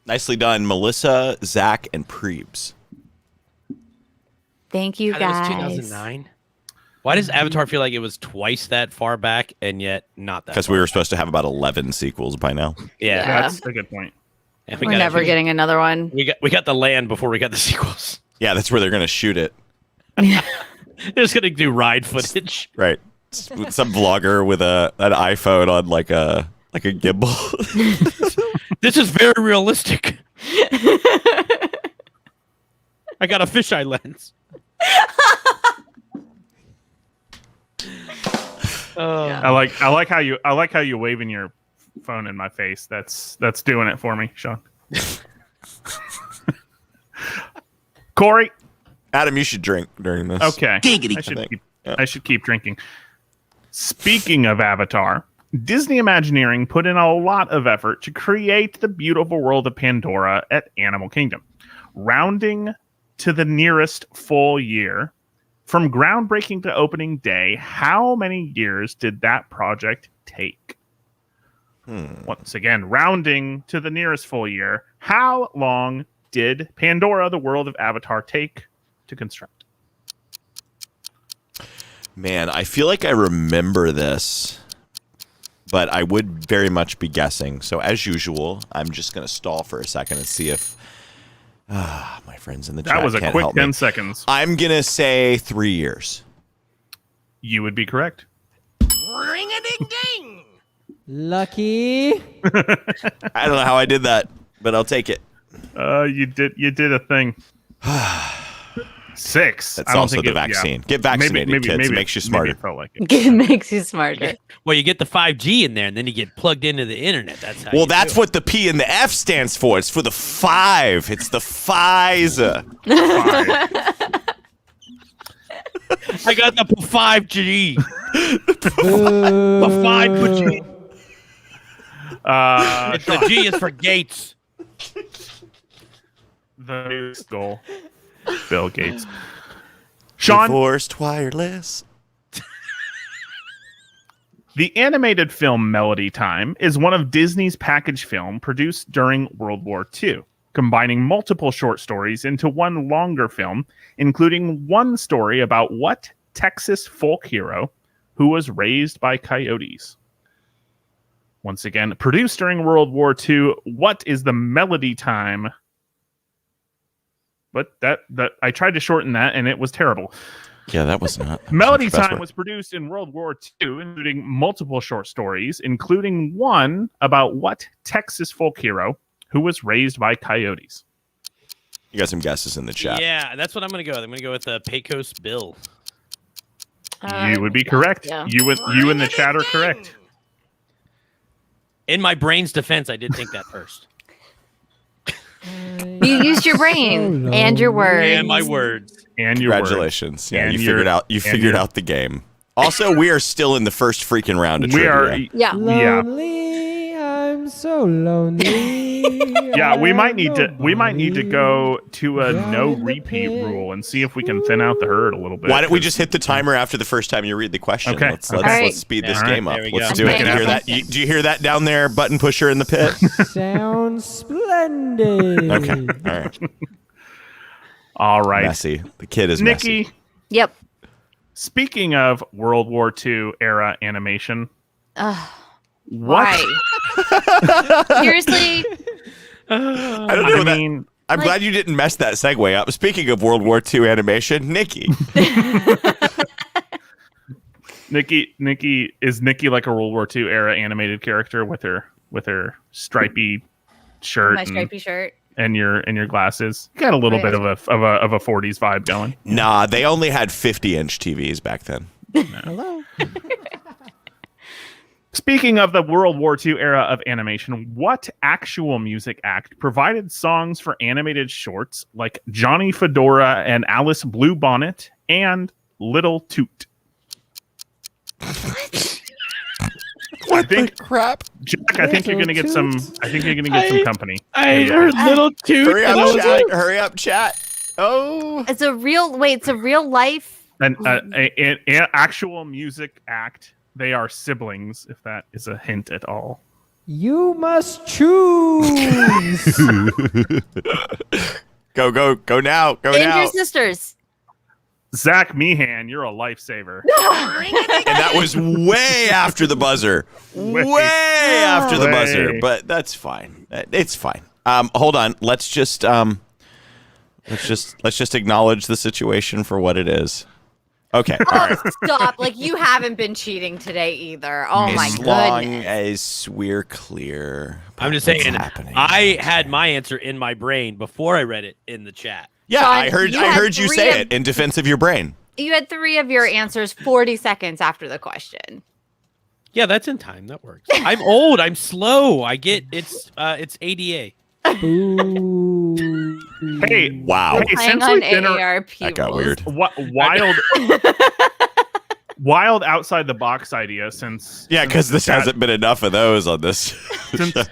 A: Nicely done, Melissa, Zach, and Prebes.
D: Thank you,
F: God,
D: guys.
F: that was 2009. Why does Avatar feel like it was twice that far back and yet not that?
A: Because we were supposed to have about 11 sequels by now.
F: Yeah,
D: Yeah.
B: That's a good point.
F: And
D: We're never getting another one.
F: We got the land before we got the sequels.
A: Yeah, that's where they're going to shoot it.
F: They're just gonna do ride footage.
A: Right. Some vlogger with an iPhone on like a gimbal.
F: This is very realistic. I got a fisheye lens.
B: I like how you waving your phone in my face. That's doing it for me, Sean. Corey.
A: Adam, you should drink during this.
B: Okay.
E: Giggity.
B: I should keep drinking. Speaking of Avatar, Disney Imagineering put in a lot of effort to create the beautiful world of Pandora at Animal Kingdom, rounding to the nearest full year. From groundbreaking to opening day, how many years did that project take? Once again, rounding to the nearest full year, how long did Pandora, the world of Avatar, take to construct?
A: Man, I feel like I remember this, but I would very much be guessing. So as usual, I'm just going to stall for a second and see if my friends in the chat
B: That was a
A: can't
B: quick
A: help
B: 10
A: me.
B: seconds.
A: I'm going to say 3 years.
B: You would be correct.
C: Lucky.
A: I don't know how I did that, but I'll take it.
B: You did a thing. 6.
A: That's also the vaccine. Get vaccinated, kids. It makes you smarter.
B: Maybe it felt like it.
D: It makes you smarter.
F: Well, you get the 5G in there, and then you get plugged into the internet. That's how.
A: Well, that's what the P and the F stands for. It's for the 5. It's the Pfizer.
F: I got the 5G. The 5G. The G is for Gates.
B: The new goal. Bill Gates. Sean,
A: Divorced wireless.
B: the animated film Melody Time is one of Disney's package film produced during World War II, combining multiple short stories into one longer film, including one story about what Texas folk hero who was raised by coyotes. Once again, produced during World War II, what is the Melody Time? But that I tried to shorten that, and it was terrible.
A: Yeah, that was not.
B: Melody Time was produced in World War II, including multiple short stories, including one about what Texas folk hero who was raised by coyotes.
A: You got some guesses in the chat.
F: Yeah, that's what I'm going to go with. I'm going to go with Pecos Bill.
B: You would be correct.
D: Yeah.
B: You in the chat are correct.
F: In my brain's defense, I did think that first.
D: You used your brain and your words.
F: And my words.
B: And your
A: Congratulations. Yeah,
B: And
A: you
B: your-
A: figured out you
B: and
A: figured
B: your-
A: out the game. Also, we are still in the first freaking round of
B: We
A: trivia.
B: are.
D: Yeah.
C: Lonely, I'm so lonely.
B: Yeah, we might need to go to a no repeat rule and see if we can thin out the herd a little bit.
A: Why don't we just hit the timer after the first time you read the question?
B: Okay.
A: Let's
B: Okay.
D: Alright.
A: let's speed this
B: Alright.
A: game up.
F: There we
A: Let's
F: go.
A: do it.
D: Okay.
A: Can you hear that? Do you hear that down there, button pusher in the pit?
C: Sounds splendid.
A: Okay. All right.
B: All right,
A: Messy. The kid is
B: Nikki.
A: messy.
D: Yep.
B: Speaking of World War II era animation, what?
D: Why? Seriously?
A: I don't know.
B: I mean,
A: I'm glad you didn't mess that segue up. Speaking of World War II animation, Nikki.
B: Nikki is Nikki like a World War II era animated character with her stripy shirt
D: My stripy shirt.
B: and your glasses. You got a little bit of a 40s vibe going.
A: Nah, they only had 50-inch TVs back then.
C: Hello.
B: Speaking of the World War II era of animation, what actual music act provided songs for animated shorts like Johnny Fedora and Alice Bluebonnet and Little Toot?
A: What the crap?
B: Jack, I think you're gonna get some. I think you're gonna get some company.
F: I heard Little Toot.
A: Hurry
F: and I
A: up,
F: was
A: chat.
F: like,
A: Hurry up, chat. Oh.
D: It's a real life.
B: An actual music act. They are siblings, if that is a hint at all.
C: You must choose.
A: Go now. Go
D: And
A: now.
D: your sisters.
B: Zach Meehan, you're a lifesaver.
A: And that was way after the buzzer. Way after the
B: Way.
A: buzzer. But that's fine. It's fine. Hold on. Let's just acknowledge the situation for what it is. Okay. All right.
D: Stop. Like, you haven't been cheating today either. Oh, my
A: As long
D: goodness.
A: as we're clear.
F: I'm just
A: what's
F: saying,
A: happening.
F: I had my answer in my brain before I read it in the chat.
A: Yeah,
D: Sean,
A: I heard
D: you had
A: you
D: three
A: say
D: of-
A: it in defense of your brain.
D: You had 3 of your answers 40 seconds after the question.
F: Yeah, that's in time. That works. I'm old. I'm slow. I get it's ADA.
C: Ooh.
B: Hey,
A: Wow.
B: Hey,
D: Playing
B: since
D: on
B: we've been
D: AARP
A: That got
D: rules.
A: weird.
B: wild outside the box idea. Since
A: Yeah, because this hasn't been enough of those on this.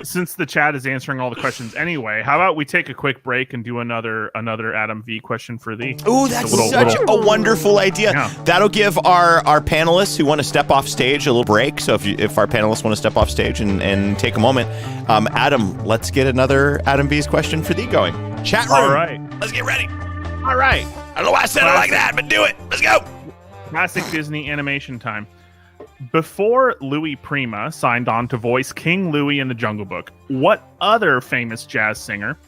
B: since the chat is answering all the questions anyway. How about we take a quick break and do another Adam V question for thee?
A: Ooh, that's
B: Just
A: such a wonderful idea.
B: Yeah.
A: That'll give our panelists who want to step off stage a little break. So if our panelists want to step off stage and take a moment, Adam, let's get another Adam V's question for thee going. Chat room.
B: All right.
A: Let's get ready.
B: All right.
A: I don't know why I said it like that, but do it. Let's go.
B: Classic Disney animation time. Before Louis Prima signed on to voice King Louie in The Jungle Book, what other famous jazz singer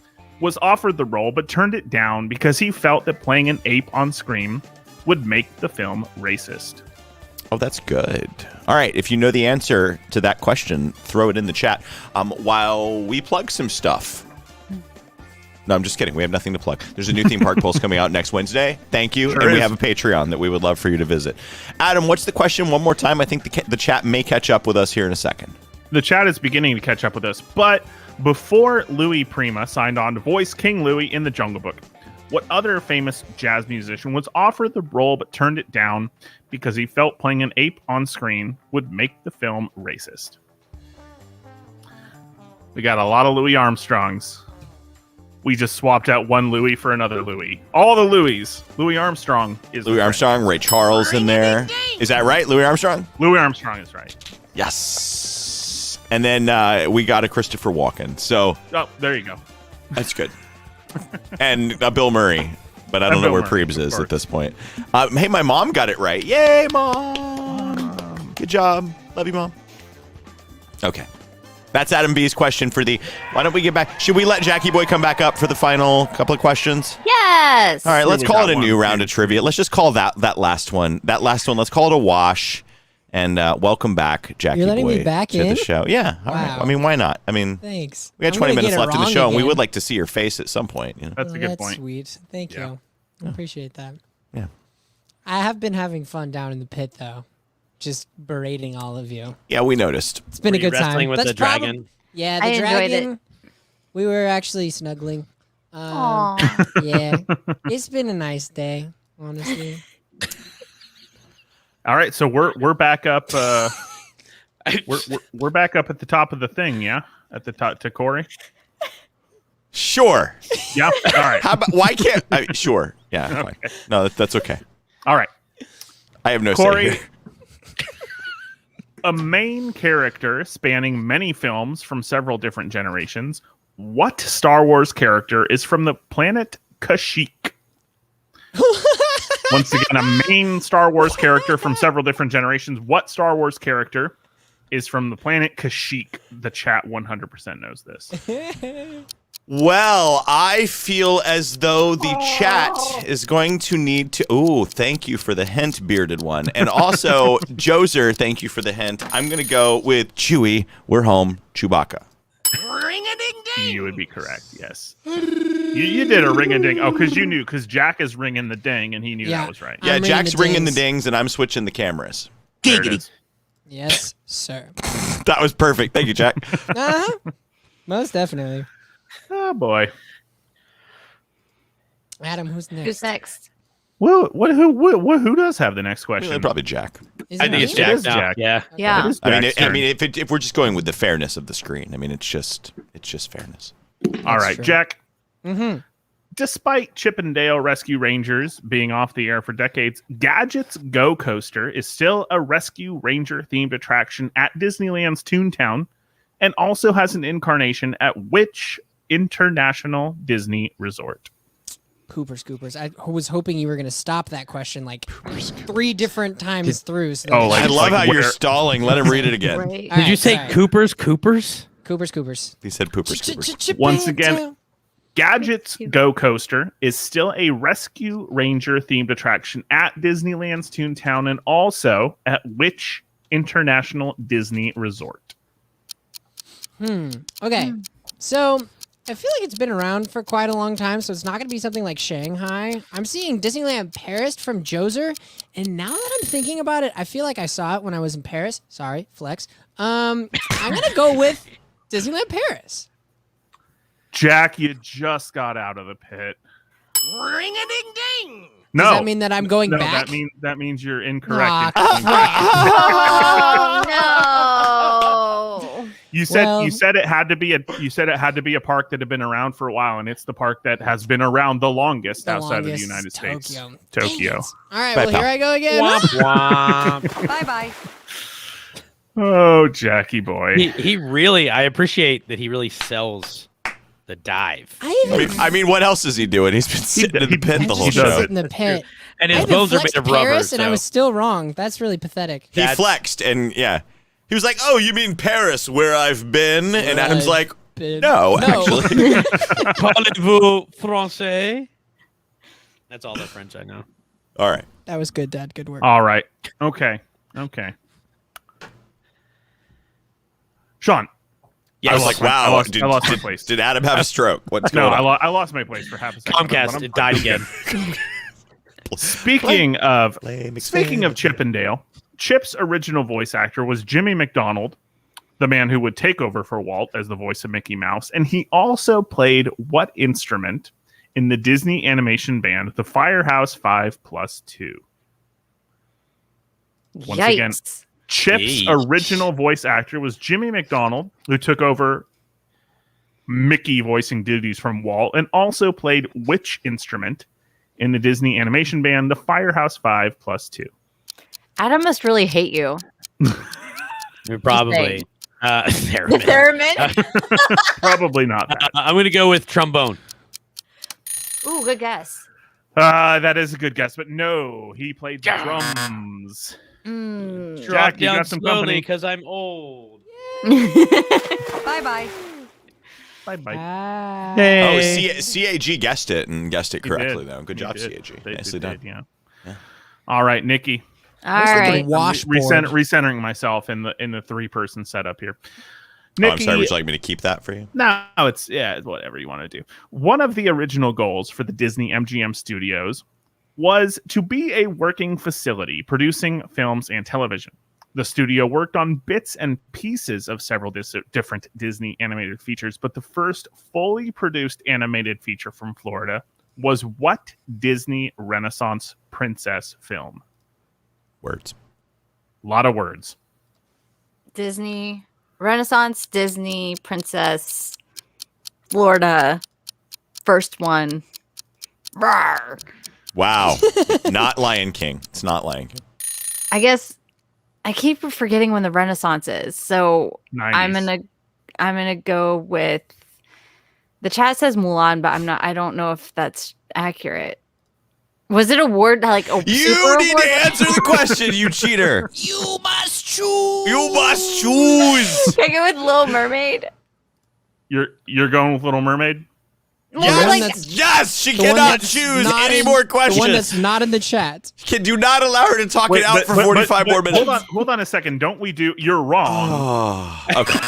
B: was offered the role but turned it down because he felt that playing an ape on screen would make the film racist?
A: Oh, that's good. All right. If you know the answer to that question, throw it in the chat while we plug some stuff. No, I'm just kidding. We have nothing to plug. There's a new theme park pulse coming out next Wednesday. Thank you.
B: Sure
A: and we
B: is.
A: have a Patreon that we would love for you to visit. Adam, what's the question one more time? I think the chat may catch up with us here in a second.
B: The chat is beginning to catch up with us, but before Louis Prima signed on to voice King Louis in The Jungle Book, what other famous jazz musician was offered the role but turned it down because he felt playing an ape on screen would make the film racist? We got a lot of Louis Armstrongs. We just swapped out one Louis for another Louis. All the Louis. Louis Armstrong is
A: Louis Armstrong, Ray Charles in there. Is that right, Louis Armstrong?
B: Louis Armstrong is right.
A: Yes. And then we got a Christopher Walken. So
B: Oh, there you go.
A: that's good. And Bill Murray. But I don't know
B: Bill
A: where
B: Murray,
A: Prebes
B: of
A: is
B: course.
A: at this point. Hey, my mom got it right. Yay, Mom. Good job. Love you, Mom. Okay. That's Adam B's question for the... Why don't we get back... Should we let Jackie Boy come back up for the final couple of questions?
D: Yes.
A: All right, let's
B: We
A: call
B: got
A: it a new
B: one,
A: round
B: too.
A: of trivia. Let's just call that last one. That last one, let's call it a wash. And welcome back, Jackie
C: You're letting
A: Boy,
C: me back
A: to the
C: in?
A: show. Yeah. All right.
C: Wow.
A: I mean, why not? I mean,
C: Thanks.
A: we got
C: I'm
A: 20
C: gonna
A: minutes
C: get it
A: left in the
C: wrong
A: show, and we
C: again.
A: would like to see your face at some point. You know?
B: That's a good
C: That's
B: point.
C: sweet. Thank
B: Yeah.
C: you. I appreciate that.
A: Yeah.
C: I have been having fun down in the pit, though. Just berating all of you.
A: Yeah, we noticed.
C: It's been
F: Were
C: a
F: you
C: good time.
F: wrestling with
C: That's
F: the dragon?
C: Yeah,
D: I
C: the
D: enjoyed it.
C: dragon. We were actually snuggling.
D: Aw.
C: Yeah. It's been a nice day, honestly.
B: All right, so we're back up. We're back up at the top of the thing, yeah, at the top to Corey.
A: Sure.
B: Yeah. All right.
A: How about, why can't... sure. Yeah, fine. No, that's okay.
B: All right.
A: I have no
B: Corey,
A: say here.
B: a main character spanning many films from several different generations. What Star Wars character is from the planet Kashyyyk? Once again, a main Star Wars character from several different generations. What Star Wars character is from the planet Kashyyyk? The chat 100% knows this.
A: Well, I feel as though the chat is going to need to... Ooh, thank you for the hint, bearded one. And also, Joser, thank you for the hint. I'm going to go with Chewie. We're home. Chewbacca.
B: You would be correct, yes. You did a ring-a-ding. Oh, because you knew, because Jack is ringing the ding, and he knew
C: Yeah.
B: that was right.
A: Yeah,
C: I'm ringing
A: Jack's
C: the
A: ringing the
C: dings.
A: dings, and I'm switching the cameras.
B: There it
E: Giggity.
B: is.
C: Yes, sir.
A: That was perfect. Thank you, Jack.
C: Uh-huh. Most definitely.
B: Oh, boy.
C: Adam, who's next?
D: Who's next?
B: Well, who does have the next question?
A: Probably Jack.
C: Is
F: I
C: it
F: think it's
C: me?
B: It
F: Jack
B: is
F: now.
B: Jack.
F: Yeah.
D: Yeah.
B: It is
A: I mean,
B: Jack's
A: I
B: turn.
A: mean, if we're just going with the fairness of the screen, I mean, it's just fairness.
B: All right,
C: true.
B: Jack.
C: Mm-hmm.
B: Despite Chip and Dale Rescue Rangers being off the air for decades, Gadget's Go Coaster is still a Rescue Ranger themed attraction at Disneyland's Toontown, and also has an incarnation at which international Disney resort?
C: Poopers, Scoopers. I was hoping you were going to stop that question like 3 different times through. So that
B: Oh,
C: we-
B: like-
A: I love how you're
B: where-
A: stalling. Let him read it again.
D: Right.
C: All
F: Did you
C: right,
F: say
C: sorry.
F: Coopers? Coopers?
C: Coopers?
A: He said poopers, poopers.
B: Once again, Gadget's Go Coaster is still a Rescue Ranger themed attraction at Disneyland's Toontown, and also at which international Disney resort?
C: Okay. So I feel like it's been around for quite a long time, so it's not going to be something like Shanghai. I'm seeing Disneyland Paris from Joser, and now that I'm thinking about it, I feel like I saw it when I was in Paris. Sorry, flex. I'm going to go with Disneyland Paris.
B: Jack, you just got out of the pit.
E: Ring-a-ding-ding.
B: No,
C: Does that mean that I'm going
B: no,
C: back?
B: that means you're incorrect.
D: Oh no!
B: You said
C: Well-
B: you said it had to be a park that had been around for a while, and it's the park that has been around the longest
C: The
B: outside of the
C: longest,
B: United States.
C: Tokyo.
B: Tokyo.
C: Dang it. All right,
A: Bye,
C: well,
A: pal.
C: here I go again.
D: Bye bye.
B: Oh, Jackie boy.
F: He really, I appreciate that he really sells the dive.
A: I mean, what else is he doing? He's been sitting in the pit
C: I
A: the whole
C: just
B: he does
A: show.
C: sit in the pit.
F: And
C: I
F: his
C: even
F: bones are
C: flexed
F: made of rubber.
C: Paris, and I
F: so-
C: was still wrong. That's really pathetic.
A: He flexed, and yeah. He was like, oh, you mean Paris, where I've been? And Adam's like, no, actually.
F: Parlez-vous français? That's all the French I know.
A: All right.
C: That was good, Dad. Good work.
B: All right. Okay. Sean,
A: I was like, wow.
B: I lost my place.
A: Did Adam have a stroke? What's
B: No,
A: going on?
B: I lost my place for half a second.
F: Comcast, it died again.
B: Speaking of Chip and Dale, Chip's original voice actor was Jimmy McDonald, the man who would take over for Walt as the voice of Mickey Mouse, and he also played what instrument in the Disney animation band The Firehouse 5+2? Once again, Chip's original voice actor was Jimmy McDonald, who took over Mickey voicing duties from Walt, and also played which instrument in the Disney animation band The Firehouse 5+2?
D: Adam must really hate you.
F: Probably. Theremin.
D: Theremin?
B: Probably not that.
F: I'm going to go with trombone.
D: Ooh, good guess.
B: That is a good guess, but no, he played the drums.
F: Drop
B: Jack, you
F: down
B: got some
F: slowly
B: company.
F: because I'm old.
D: Bye-bye.
B: Bye-bye.
A: Oh, CAG guessed it and guessed it correctly, though. Good job,
B: He did.
A: CAG.
B: They
A: Nicely
B: did,
A: done.
B: yeah. All right, Nikki.
D: All right.
B: Recentering myself in the 3-person setup here. Nikki,
A: I'm sorry. Would you like me to keep that for you?
B: No, it's whatever you want to do. One of the original goals for the Disney MGM studios was to be a working facility producing films and television. The studio worked on bits and pieces of several different Disney animated features, but the first fully produced animated feature from Florida was what Disney Renaissance princess film?
A: Words.
B: A lot of words.
D: Disney, Renaissance, Disney, Princess, Florida, first one. Rawr.
A: Wow. Not Lion King. It's not Lion King.
D: I guess I keep forgetting when the Renaissance is, so
B: 90s.
D: I'm gonna go with the chat says Mulan, but I don't know if that's accurate. Was it a word like a
A: You
D: super
A: need
D: award?
A: to answer the question, you cheater.
C: You must choose.
A: You must choose.
D: Can I go with Little Mermaid?
B: You're going with Little Mermaid?
D: Well,
A: Yes, yes, she cannot choose any more questions.
C: The one that's not in the chat.
A: Do not allow her to talk it out for 45 more minutes.
B: Hold on a second. You're wrong.
A: Oh, okay.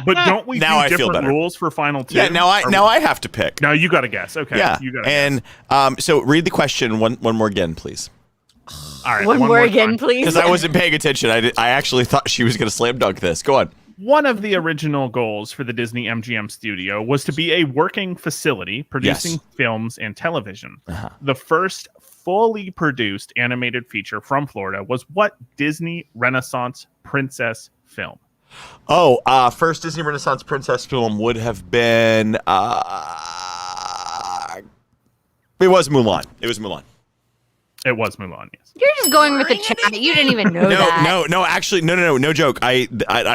B: But don't we
A: Now I
B: do
A: feel
B: different
A: better.
B: rules for final two?
A: Yeah, now I have to pick.
B: Now you got to guess. Okay.
A: Yeah.
B: You got to
A: and so read the question one more again, please.
B: guess. All right.
D: one more again,
B: time.
D: please.
A: Because I wasn't paying attention. I actually thought she was going to slam dunk this. Go on.
B: One of the original goals for the Disney MGM studio was to be a working facility producing films and television.
A: Uh-huh.
B: The first fully produced animated feature from Florida was what Disney Renaissance princess film?
A: Oh, first Disney Renaissance princess film would have been. It was Mulan. It was Mulan.
B: It was Mulan, yes.
D: You're just going with the chat. You didn't even know that.
A: No, actually, no joke. I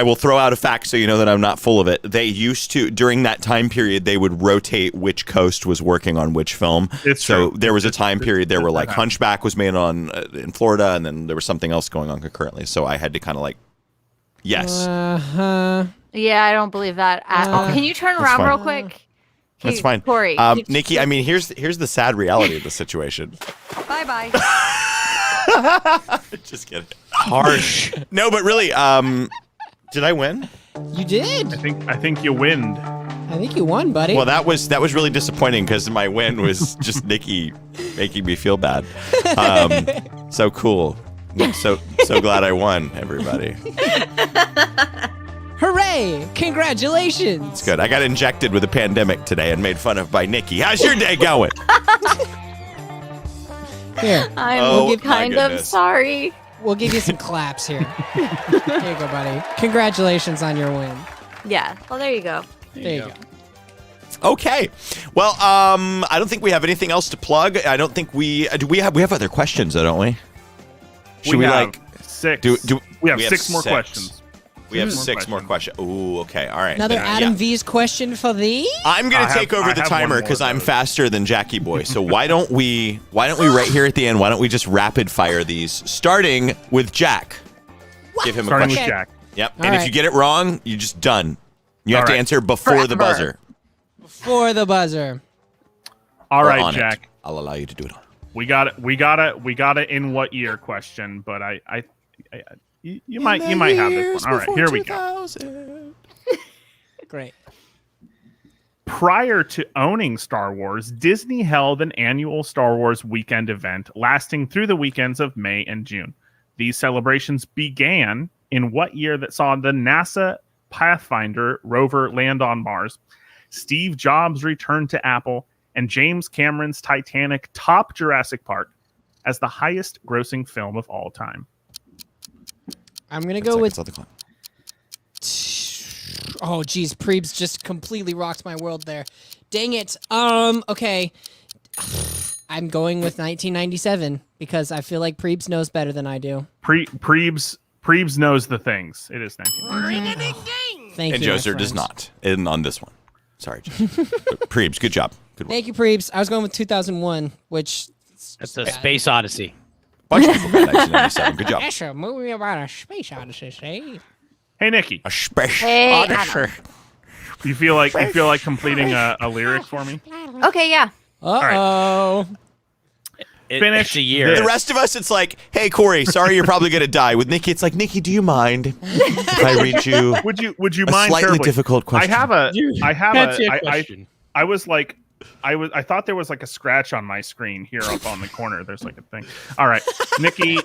A: will throw out a fact so you know that I'm not full of it. They used to, during that time period, they would rotate which coast was working on which film.
B: It's
A: so
B: true.
A: there was a time period there where like
B: that
A: Hunchback was made on in Florida, and then there was something else going on concurrently. So I had to kind of like, yes.
D: Yeah, I don't believe that at all. Can you turn around
A: fine.
D: real quick?
A: That's fine.
D: Corey.
A: Nikki, I mean, here's the sad reality of the situation.
D: Bye-bye.
A: Just kidding.
F: Harsh.
A: No, but really, did I win?
C: You did.
B: I think you win.
C: I think you won, buddy.
A: Well, that was really disappointing because my win was just Nikki making me feel bad. So cool. So glad I won, everybody.
C: Hooray! Congratulations.
A: It's good. I got injected with a pandemic today and made fun of by Nikki. How's your day going?
C: Here,
A: Oh,
D: I'm
A: my
D: kind of
A: goodness.
D: sorry.
C: we'll give you some claps here. Here you go, buddy. Congratulations on your win.
D: Yeah. Well, there you go.
C: There you go.
A: Okay. Well, I don't think we have anything else to plug. I don't think we have other questions, though, don't we? Should we
B: have
A: like
B: 6?
A: we
B: have 6 more questions.
A: We have 6 more questions. Ooh, okay. All right.
C: Another
A: Then,
C: Adam
A: yeah.
C: V's question for thee?
A: I'm gonna take over
B: I
A: the
B: have one
A: timer
B: more
A: because
B: of
A: I'm
B: those.
A: faster than Jackie Boy. So why don't we right here at the end? Why don't we just rapid fire these, starting with Jack? Give him a
B: Starting
A: question.
B: with Jack.
A: Yep.
C: All
A: And if
C: right.
A: you get it wrong, you're just done. You have
B: All
A: to
B: right.
A: answer before the
D: Forever.
A: buzzer.
C: For the buzzer.
B: All
A: Or
B: right,
A: on it.
B: Jack.
A: I'll allow you to do it on.
B: We got it in what year question, but you might have this one. All right, here we go.
C: Great.
B: Prior to owning Star Wars, Disney held an annual Star Wars weekend event lasting through the weekends of May and June. These celebrations began in what year that saw the NASA Pathfinder rover land on Mars, Steve Jobs' return to Apple, and James Cameron's Titanic top Jurassic Park as the highest grossing film of all time.
C: I'm going to go with...
A: On the clock.
C: Oh, geez. Prebes just completely rocked my world there. Dang it. Okay. I'm going with 1997 because I feel like Prebes knows better than I do.
B: Prebes knows the things. It is 1997.
C: Thank
A: And
C: you, my
A: Joser does
C: friend.
A: not. And on this one. Sorry, Joser. Prebes, good job. Good work.
C: Thank you, Prebes. I was going with 2001, which...
F: That's a space odyssey.
A: Bunch of people got 1997. Good job.
C: That's a movie about a space odyssey, eh?
B: Hey, Nikki,
A: A special
D: Hey,
A: odyssey.
B: you feel like completing a lyric for me?
D: Okay, yeah.
C: Uh-oh.
B: Finish
F: It's a year.
A: The rest of us, it's like, hey, Corey, sorry you're probably going to die. With Nikki, it's like, Nikki, do you mind if I read you
B: Would you
A: a
B: mind
A: slightly
B: terribly?
A: difficult question?
F: That's your
B: I
F: question.
B: I thought there was like a scratch on my screen here up on the corner. There's like a thing. All right, Nikki.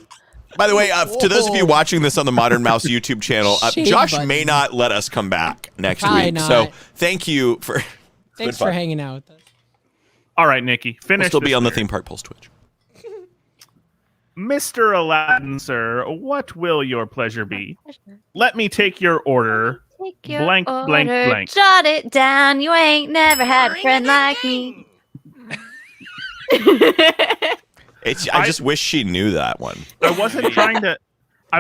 A: By the way, to those of you watching this on the Modern Mouse YouTube channel,
C: Shame
A: Josh
C: button.
A: may not let us come back next
C: Probably
A: week.
C: not.
A: So thank you for...
C: Thanks
A: fun.
C: for hanging out with us.
B: All right, Nikki. Finish.
A: We'll still be
B: this
A: on the
B: lyric.
A: Theme Park Pulse Twitch.
B: Mr. Aladdin, sir, what will your pleasure be? Let me take your order.
D: Take your
B: Blank, blank,
D: order,
B: blank.
D: Jot it down. You ain't never had a friend like me.
A: I just wish she knew that one.
B: I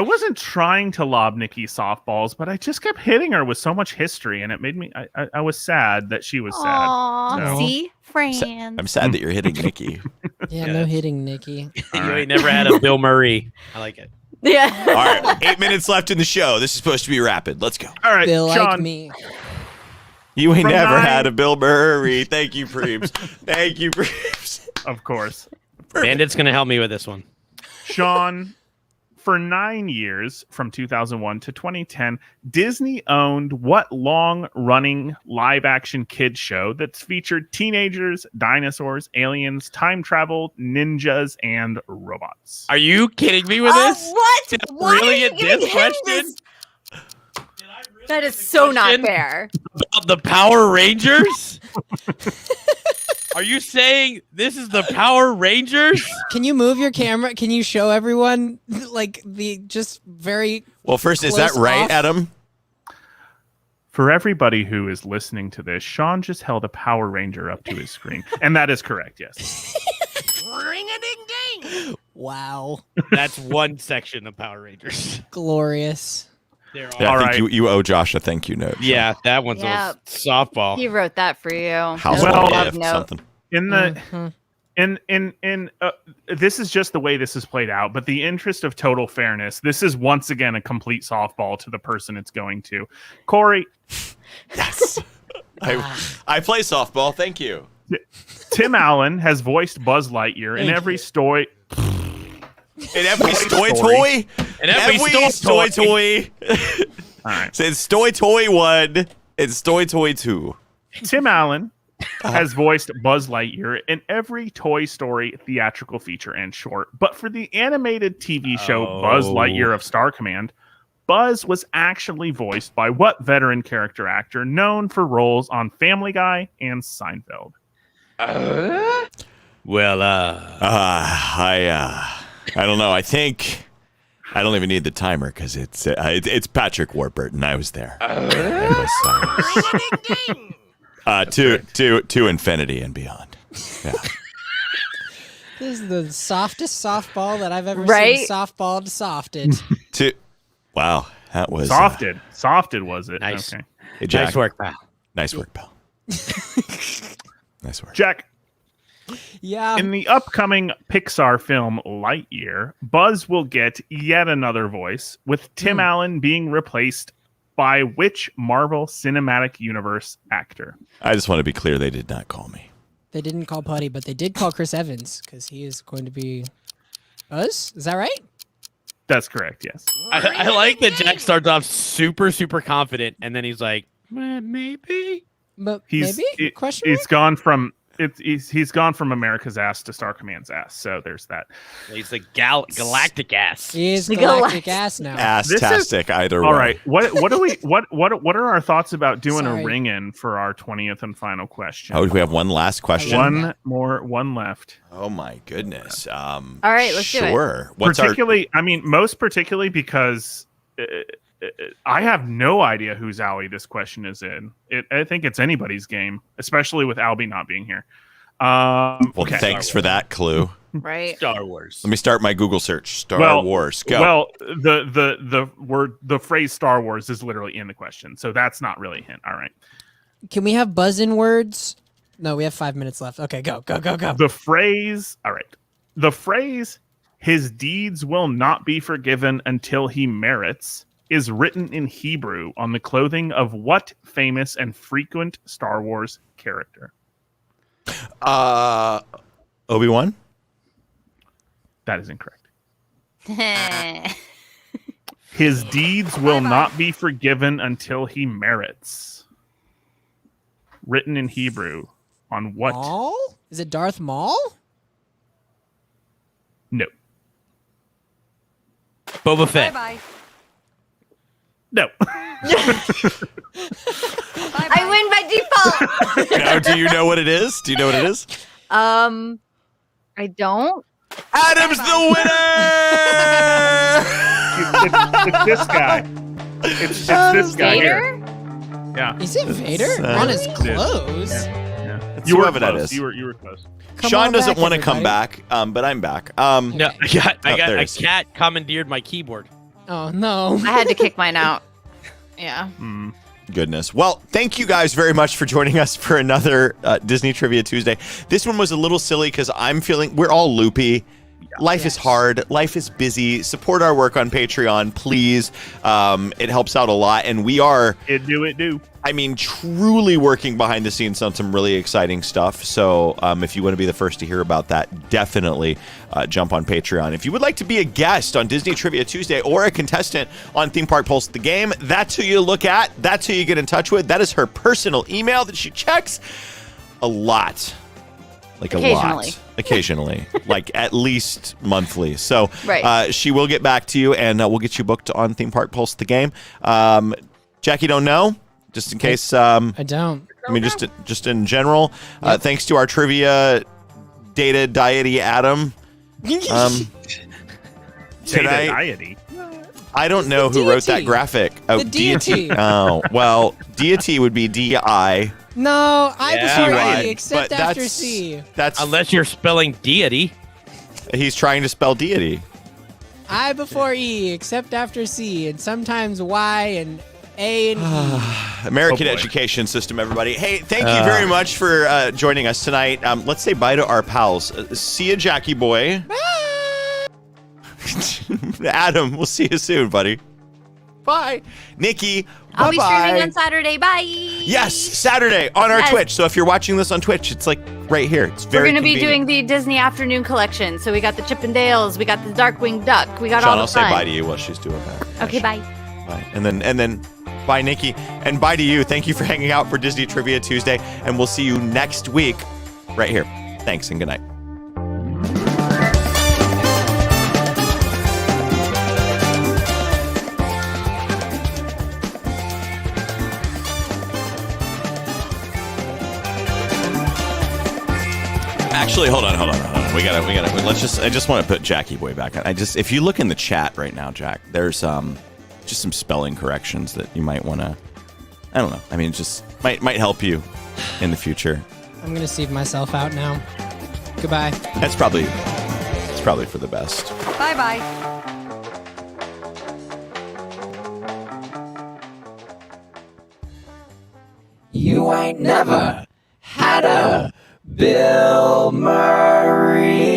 B: wasn't trying to lob Nikki softballs, but I just kept hitting her with so much history, and it made me. I was sad that she was sad.
D: Aw,
B: No.
D: see? Friends.
A: I'm sad that you're hitting Nikki.
C: Yeah, no hitting, Nikki.
F: You ain't never had a Bill Murray. I like it.
D: Yeah.
A: All right, 8 minutes left in the show. This is supposed to be rapid. Let's go.
B: All right,
C: Bill
B: Sean.
C: like me.
A: You ain't
B: From
A: never
B: 9
A: had a Bill Murray. Thank you, Prebes. Thank you, Prebes.
B: Of course.
F: Bandit's going to help me with this one.
B: Sean, for 9 years, from 2001 to 2010, Disney owned what long-running live-action kids show that's featured teenagers, dinosaurs, aliens, time travel, ninjas, and robots?
F: Are you kidding me with this?
D: What?
F: Did I
D: Why
F: really
D: are you
F: get
D: giving
F: this
D: him
F: question?
D: this? That is so not
F: question?
D: fair.
F: About the Power Rangers? Are you saying this is the Power Rangers?
C: Can you move your camera? Can you show everyone like the just very
A: Well, first, is that
C: Close
A: right,
C: off.
A: Adam?
B: For everybody who is listening to this, Sean just held a Power Ranger up to his screen. And that is correct, yes.
C: wow,
F: That's one section of Power Rangers.
C: glorious.
F: They're all
A: Yeah,
B: All
A: I think
B: right.
A: you owe Josh a thank you note.
F: Yeah, that one's
D: Yeah.
F: a softball.
D: He wrote that for you.
A: House
B: Well,
A: of
D: love
A: gift,
D: note.
A: something.
B: In the
C: Mhm.
B: in this is just the way this is played out, but the interest of total fairness, this is once again a complete softball to the person it's going to. Corey,
A: Yes. I play softball. Thank you.
B: Tim Allen has voiced Buzz Lightyear in
C: Thank
B: every
C: you.
B: story.
A: In every Stoy
B: Story.
A: Toy.
F: And every
A: Stoy Toy.
B: All right.
A: So it's Stoy Toy 1 and Stoy Toy 2.
B: Tim Allen has voiced Buzz Lightyear in every Toy Story theatrical feature and short. But for the animated TV show Buzz Lightyear of Star Command, Buzz was actually voiced by what veteran character actor known for roles on Family Guy and Seinfeld?
F: Well,
A: I don't know. I think I don't even need the timer because it's Patrick Warburton. I was there. To infinity and beyond. Yeah.
C: This is the softest softball that I've ever
D: Right?
C: seen softball softed.
A: Wow, that was
B: Softed. Softed, was it?
F: Nice.
B: Okay.
A: Hey, Jack.
F: nice work, pal.
A: Nice work, pal. Nice work.
B: Jack,
C: Yeah.
B: in the upcoming Pixar film Lightyear, Buzz will get yet another voice, with Tim Allen being replaced by which Marvel Cinematic Universe actor?
A: I just want to be clear. They did not call me.
C: They didn't call Putty, but they did call Chris Evans because he is going to be Buzz. Is that right?
B: That's correct, yes.
F: I like that Jack starts off super, super confident, and then he's like, Maybe.
C: But
B: He's
C: maybe? Question mark?
B: he's gone from he's gone from America's ass to Star Command's ass. So there's that.
F: He's the galactic ass.
C: He is
D: The
C: galactic
D: galactic-
C: ass now.
A: Ass-tastic either way.
B: All right. What do we what are our thoughts about doing
C: Sorry.
B: a ring in for our 20th and final question?
A: Oh, do we have one last question?
B: One left.
A: Oh my goodness.
D: All right, let's do it.
A: Sure. What's our
B: Most particularly because I have no idea whose alley this question is in. I think it's anybody's game, especially with Albie not being here.
A: Well,
B: Okay.
A: thanks for that clue.
D: Right.
F: Star Wars.
A: Let me start my Google search. Star Wars. Go.
B: Well, the phrase Star Wars is literally in the question, so that's not really a hint. All right.
C: Can we have buzz-in words? No, we have 5 minutes left. Okay, go.
B: The phrase. All right. The phrase "His deeds will not be forgiven until he merits" is written in Hebrew on the clothing of what famous and frequent Star Wars character?
A: Obi-Wan?
B: That is incorrect. His deeds will not be forgiven until he merits. Written in Hebrew on what?
C: Maul? Is it Darth Maul?
B: No.
F: Boba Fett.
G: Bye
B: No.
D: I win by default.
A: Now, do you know what it is? Do you know what it is?
D: I don't.
A: Adam's the winner!
B: It's this guy. It's this guy here.
D: Vader?
B: Yeah.
C: Is it Vader? On his clothes?
B: Yeah.
A: It's
B: You were
A: whoever that
B: close.
A: is.
B: You were close.
C: Come
A: Sean
C: on
A: doesn't
C: back,
A: want to come
C: everybody.
A: back, but I'm back.
F: No, I got
A: there
F: a
A: it is.
F: cat commandeered my keyboard.
C: Oh, no.
D: I had to kick mine out. Yeah.
A: Goodness. Well, thank you guys very much for joining us for another Disney Trivia Tuesday. This one was a little silly because we're all loopy. Life is hard. Life is busy. Support our work on Patreon, please. It helps out a lot. And we are,
B: It do.
A: I mean, truly working behind the scenes on some really exciting stuff. So if you want to be the first to hear about that, definitely jump on Patreon. If you would like to be a guest on Disney Trivia Tuesday or a contestant on Theme Park Pulse the Game, that's who you look at. That's who you get in touch with. That is her personal email that she checks a lot. Like a lot. Occasionally. Like at least monthly. So
D: Right.
A: she will get back to you, and we'll get you booked on Theme Park Pulse the Game. Jackie, don't know? Just in case.
C: I don't.
A: I mean, just in general. Thanks to our trivia data deity, Adam. Tonight,
B: Deity.
A: I don't know who wrote that
C: deity.
A: graphic. Oh,
C: The deity.
A: Oh, well, deity would be D-I.
C: No, I
F: Yeah,
C: before
A: right.
C: E, except
A: But
C: after
A: that's-
C: C.
A: That's
F: Unless you're spelling deity.
A: he's trying to spell deity.
C: I before E, except after C, and sometimes Y and A and E.
A: American
B: Oh, boy.
A: education system, everybody. Hey, thank you very much for joining us tonight. Let's say bye to our pals. See you, Jackie boy. Adam, we'll see you soon, buddy. Bye. Nikki,
D: I'll be streaming
A: bye-bye.
D: on Saturday. Bye.
A: Yes, Saturday on our
D: Yes.
A: Twitch. So if you're watching this on Twitch, it's like right here. It's
D: We're
A: very
D: going to be
A: convenient.
D: doing the Disney Afternoon Collection. So we got the Chippendales, we got the Darkwing Duck, we got all
A: Sean,
D: the
A: I'll say
D: fun.
A: bye to you while she's doing that.
D: Okay, bye.
A: Bye. And then bye, Nikki. And bye to you. Thank you for hanging out for Disney Trivia Tuesday. And we'll see you next week right here. Thanks and good night. Actually, hold on. We gotta. I just want to put Jackie Boy back on. If you look in the chat right now, Jack, there's just some spelling corrections that you might want to. I don't know. I mean, just might help you in the future.
C: I'm gonna sieve myself out now. Goodbye.
A: It's probably for the best.
G: Bye bye.
H: You ain't never had a Bill Murray.